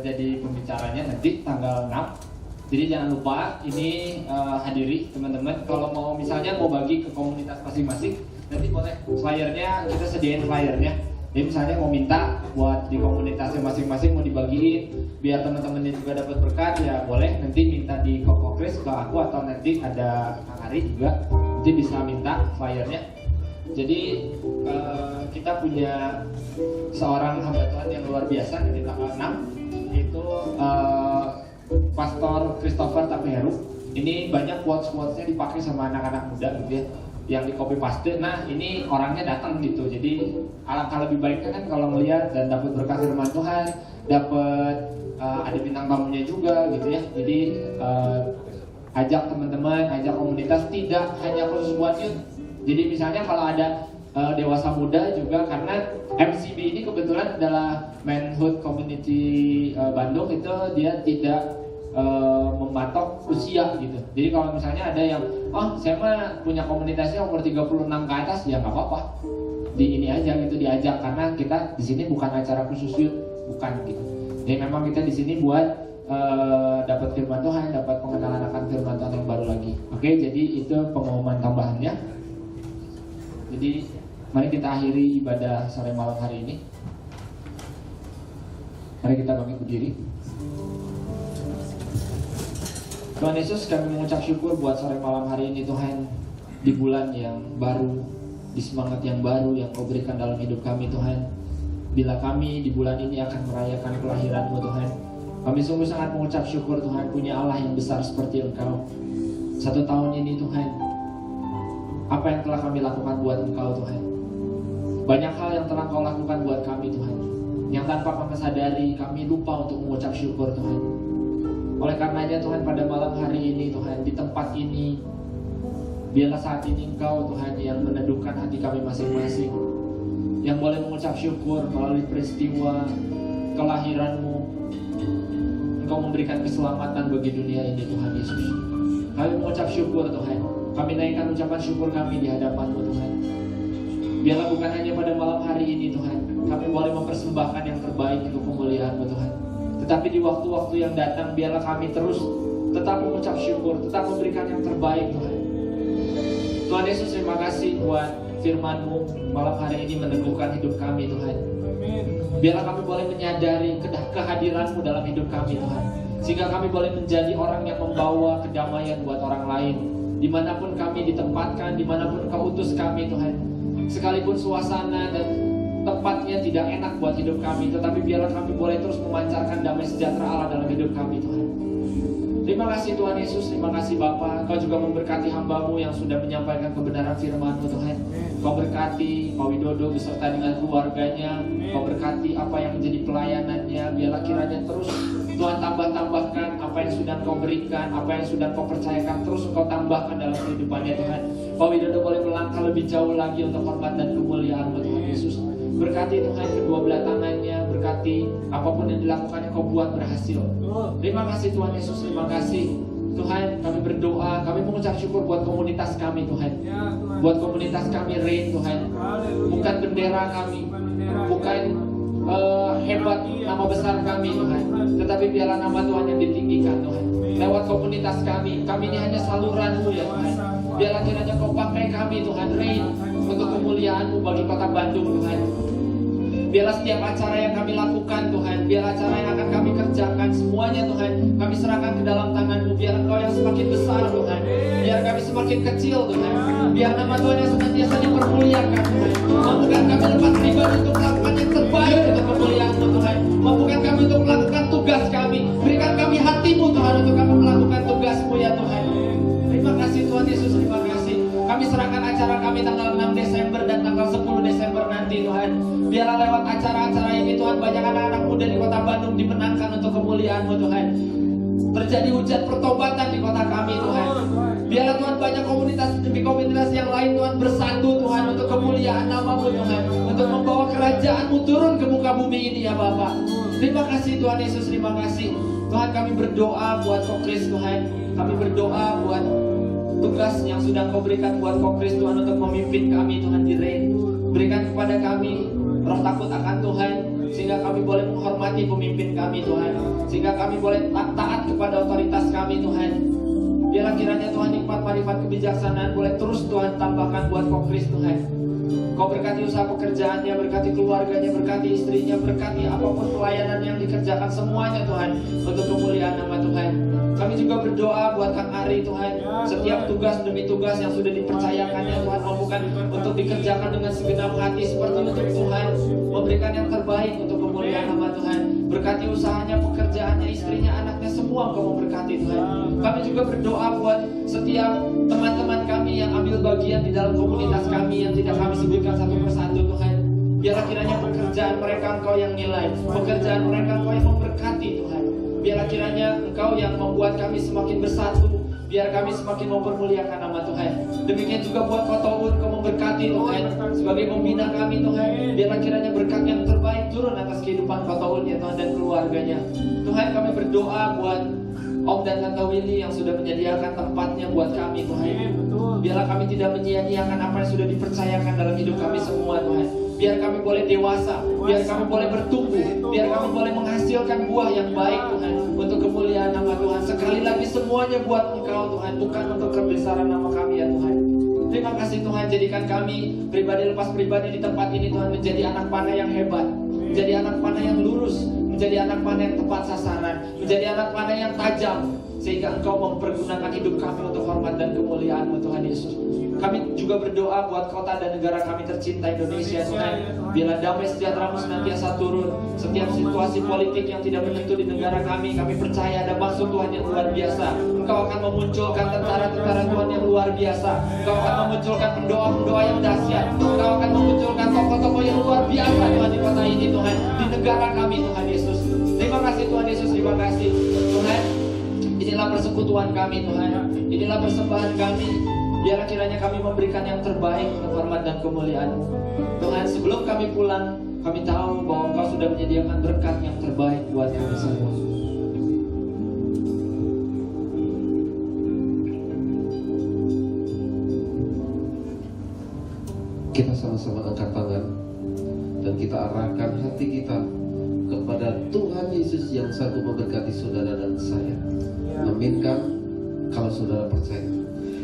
jadi pembicaranya nanti tanggal 6. Jadi jangan lupa ini hadiri teman-teman. Kalau mau misalnya mau bagi ke komunitas masing-masing, nanti boleh flyernya, kita sediain flyernya. Jadi misalnya mau minta buat di komunitasnya masing-masing mau dibagiin, biar teman-temannya juga dapat berkat, ya boleh nanti minta di Koko Kris ke aku, atau nanti ada Kang Ari juga, nanti bisa minta flyernya. Jadi kita punya seorang hamba Tuhan yang luar biasa di tanggal 6, itu Pastor Christopher Tapeheru. Ini banyak quotes-quotesnya dipakai sama anak-anak muda gitu ya, yang di copy paste. Nah ini orangnya datang gitu, jadi alangkah lebih baiknya kan kalau melihat dan dapat berkat firman Tuhan, dapat ada bintang tamunya juga gitu ya. Jadi ajak teman-teman, ajak komunitas, tidak hanya khusus buat youth. Jadi misalnya kalau ada dewasa muda juga, karena MCB ini kebetulan adalah Manhood Community Bandung, itu dia tidak mematok usia gitu. Jadi kalau misalnya ada yang saya mah punya komunitasnya umur 36 ke atas, ya nggak apa-apa, di ini aja gitu, diajak, karena kita di sini bukan acara khusus youth, bukan gitu. Jadi memang kita di sini buat dapat firman Tuhan, dapat pengenalan akan firman Tuhan yang baru lagi. Oke, jadi itu pengumuman tambahannya. Jadi mari kita akhiri ibadah sore malam hari ini. Mari kita bangkit berdiri. Tuhan Yesus, kami mengucap syukur buat sore malam hari ini Tuhan, di bulan yang baru, di semangat yang baru yang Kau berikan dalam hidup kami Tuhan. Bila kami di bulan ini akan merayakan kelahiran-Mu Tuhan, kami sungguh sangat mengucap syukur Tuhan, punya Allah yang besar seperti Engkau. 1 tahun ini Tuhan, apa yang telah kami lakukan buat Engkau Tuhan. Banyak hal yang telah Kau lakukan buat kami Tuhan, yang tanpa kami sadari kami lupa untuk mengucap syukur Tuhan. Oleh karenanya Tuhan, pada malam hari ini Tuhan, di tempat ini, biarlah saat ini Engkau Tuhan yang meneduhkan hati kami masing-masing, yang boleh mengucap syukur melalui peristiwa kelahiran-Mu. Engkau memberikan keselamatan bagi dunia ini Tuhan Yesus. Kami mengucap syukur Tuhan, kami naikkan ucapan syukur kami di hadapan-Mu Tuhan. Biarlah bukan hanya pada malam hari ini Tuhan, kami boleh mempersembahkan yang terbaik untuk kemuliaan-Mu Tuhan, tetapi di waktu-waktu yang datang biarlah kami terus tetap mengucap syukur, tetap memberikan yang terbaik Tuhan. Tuhan Yesus, terima kasih buat firman-Mu malam hari ini meneguhkan hidup kami Tuhan. Biarlah kami boleh menyadari kehadiran-Mu dalam hidup kami Tuhan, sehingga kami boleh menjadi orang yang membawa kedamaian buat orang lain, dimanapun kami ditempatkan, dimanapun Kau utus kami Tuhan. Sekalipun suasana dan tempatnya tidak enak buat hidup kami, tetapi biarlah kami boleh terus memancarkan damai sejahtera Allah dalam hidup kami Tuhan. Terima kasih Tuhan Yesus, terima kasih Bapa. Kau juga memberkati hamba-Mu yang sudah menyampaikan kebenaran firman-Mu Tuhan. Kau berkati Pak Widodo beserta dengan keluarganya. Kau berkati apa yang menjadi pelayanannya. Biarlah kiranya terus Tuhan tambah-tambahkan apa yang sudah Kau berikan, apa yang sudah Kau percayakan, terus Kau tambahkan dalam kehidupannya Tuhan. Pak Widodo boleh melangkah lebih jauh lagi untuk hormat dan kemuliaan-Mu Tuhan Yesus. Berkati Tuhan kedua belah tangannya, berkati apapun yang dilakukannya Kau buat berhasil. Terima kasih Tuhan Yesus, terima kasih Tuhan. Kami berdoa, kami mengucap syukur buat komunitas kami Tuhan, buat komunitas kami Rain Tuhan. Bukan bendera kami, bukan hebat nama besar kami Tuhan, tetapi biarlah nama Tuhan yang ditinggikan Tuhan. Lewat komunitas kami ini hanya saluran-Mu ya Tuhan. Biarlah kiranya Kau pakai kami Tuhan Rain untuk kemuliaan-Mu bagi kota Bandung Tuhan. Biarlah setiap acara yang kami lakukan Tuhan, biar acara yang akan kami kerjakan semuanya Tuhan, kami serahkan ke dalam tangan-Mu. Biar Engkau yang semakin besar Tuhan, biar kami semakin kecil Tuhan, biar nama Tuhan yang senantiasa dipermuliakan Tuhan. Mampukan kami lepas pribadi untuk melakukan yang terbaik untuk kemuliaan-Mu Tuhan. Mampukan kami untuk melakukan tugas kami. Berikan kami hati-Mu Tuhan untuk kami melakukan tugas-Mu ya Tuhan. Terima kasih Tuhan Yesus, terima kasih. Kami serahkan acara kami tanggal 6 Desember dan tanggal 10 Desember nanti Tuhan. Biarlah lewat acara-acara ini Tuhan, banyak anak-anak muda di kota Bandung dimenangkan untuk kemuliaan-Mu Tuhan. Terjadi hujan pertobatan di kota kami Tuhan. Biarlah Tuhan banyak komunitas demi komunitas yang lain Tuhan bersatu Tuhan untuk kemuliaan nama-Mu Tuhan, untuk membawa kerajaan-Mu turun ke muka bumi ini ya Bapa. Terima kasih Tuhan Yesus, terima kasih Tuhan. Kami berdoa buat Kokris Tuhan, kami berdoa buat tugas yang sudah Kau berikan buat Kokris Tuhan untuk memimpin kami Tuhan di Rain. Berikan kepada kami roh takut akan Tuhan, sehingga kami boleh menghormati pemimpin kami Tuhan, sehingga kami boleh taat kepada otoritas kami Tuhan. Biarlah kiranya Tuhan hikmat, marifat, kebijaksanaan boleh terus Tuhan tambahkan buat Kokris Tuhan. Kau berkati usaha pekerjaannya, berkati keluarganya, berkati istrinya, berkati apapun pelayanan yang dikerjakan semuanya Tuhan, untuk kemuliaan nama Tuhan. Kami juga berdoa buat Kang Ari Tuhan, setiap tugas demi tugas yang sudah dipercayakannya Tuhan, mampukan untuk dikerjakan dengan segenap hati seperti untuk Tuhan, memberikan yang terbaik untuk kemuliaan nama Tuhan. Berkati usahanya, pekerjaannya, istrinya, anaknya, semua Kau memberkati Tuhan. Kami juga berdoa buat setiap teman-teman kami yang ambil bagian di dalam komunitas kami yang tidak kami sebutkan satu persatu Tuhan. Biarlah kiranya pekerjaan mereka Engkau yang nilai, pekerjaan mereka Engkau yang memberkati Tuhan. Biarlah kiranya Engkau yang membuat kami semakin bersatu, Biar kami semakin mempermuliakan nama Tuhan. Demikian juga buat Kota Ud, Kau memberkati Tuhan sebagai pembina kami Tuhan. Biarlah kiranya berkat yang terbaik turun atas kehidupan Kota Ud ya Tuhan dan keluarganya. Tuhan, kami berdoa buat Om dan Tante Willy yang sudah menyediakan tempatnya buat kami Tuhan. Biarlah kami tidak menyia-nyiakan apa yang sudah dipercayakan dalam hidup kami semua Tuhan. Biar kami boleh dewasa, biar kami boleh bertumbuh, biar kami boleh menghasilkan buah yang baik Tuhan, untuk kemuliaan nama Tuhan. Sekali lagi semuanya buat Engkau Tuhan, bukan untuk kebesaran nama kami ya Tuhan. Terima kasih Tuhan, jadikan kami pribadi lepas pribadi di tempat ini Tuhan menjadi anak panah yang hebat, menjadi anak panah yang lurus, menjadi anak panah yang tepat sasaran, menjadi anak panah yang tajam, sehingga Engkau mempergunakan hidup kami untuk hormat dan kemuliaan-Mu Tuhan Yesus. Kami juga berdoa buat kota dan negara kami tercinta Indonesia Tuhan. Biarlah damai sejahtera-Mu senantiasa turun. Setiap situasi politik yang tidak menentu di negara kami percaya ada maksud Tuhan yang luar biasa. Engkau akan memunculkan tentara-tentara Tuhan yang luar biasa. Engkau akan memunculkan pendoa-pendoa yang dahsyat. Engkau akan memunculkan tokoh-tokoh yang luar biasa Tuhan di kota ini Tuhan, di negara kami Tuhan Yesus. Terima kasih Tuhan Yesus, terima kasih Tuhan. Inilah persekutuan kami Tuhan, inilah persembahan kami. Biarlah kiranya kami memberikan yang terbaik untuk hormat dan kemuliaan-Mu Tuhan. Sebelum kami pulang, kami tahu bahwa Engkau sudah menyediakan berkat yang terbaik buat kami semua. Kita sama-sama angkat tangan dan kita arahkan hati kita kepada Tuhan Yesus yang sanggup memberkati saudara dan saya. Aminkan kalau saudara percaya.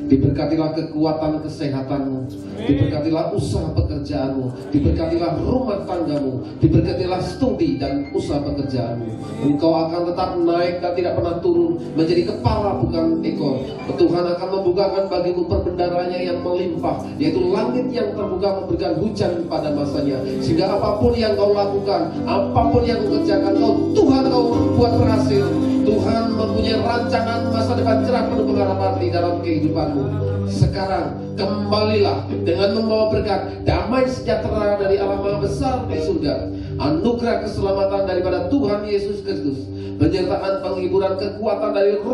Diberkatilah kekuatan kesehatanmu, diberkatilah usaha pekerjaanmu, diberkatilah rumah tanggamu, diberkatilah studi dan usaha pekerjaanmu. Engkau akan tetap naik dan tidak pernah turun, menjadi kepala bukan ekor. Tuhan akan membukakan bagimu perbendaharanya yang melimpah, yaitu langit yang terbuka memberikan hujan pada masanya. Sehingga apapun yang kau lakukan, apapun yang kau kerjakan, Tuhan kau buat berhasil. Tuhan mempunyai rancangan masa depan cerah penuh pengharapan di dalam kehidupanmu. Sekarang kembalilah dengan membawa berkat, damai sejahtera dari Allah Maha Besar di surga, anugerah keselamatan daripada Tuhan Yesus Kristus, penyertaan penghiburan kekuatan dari Roh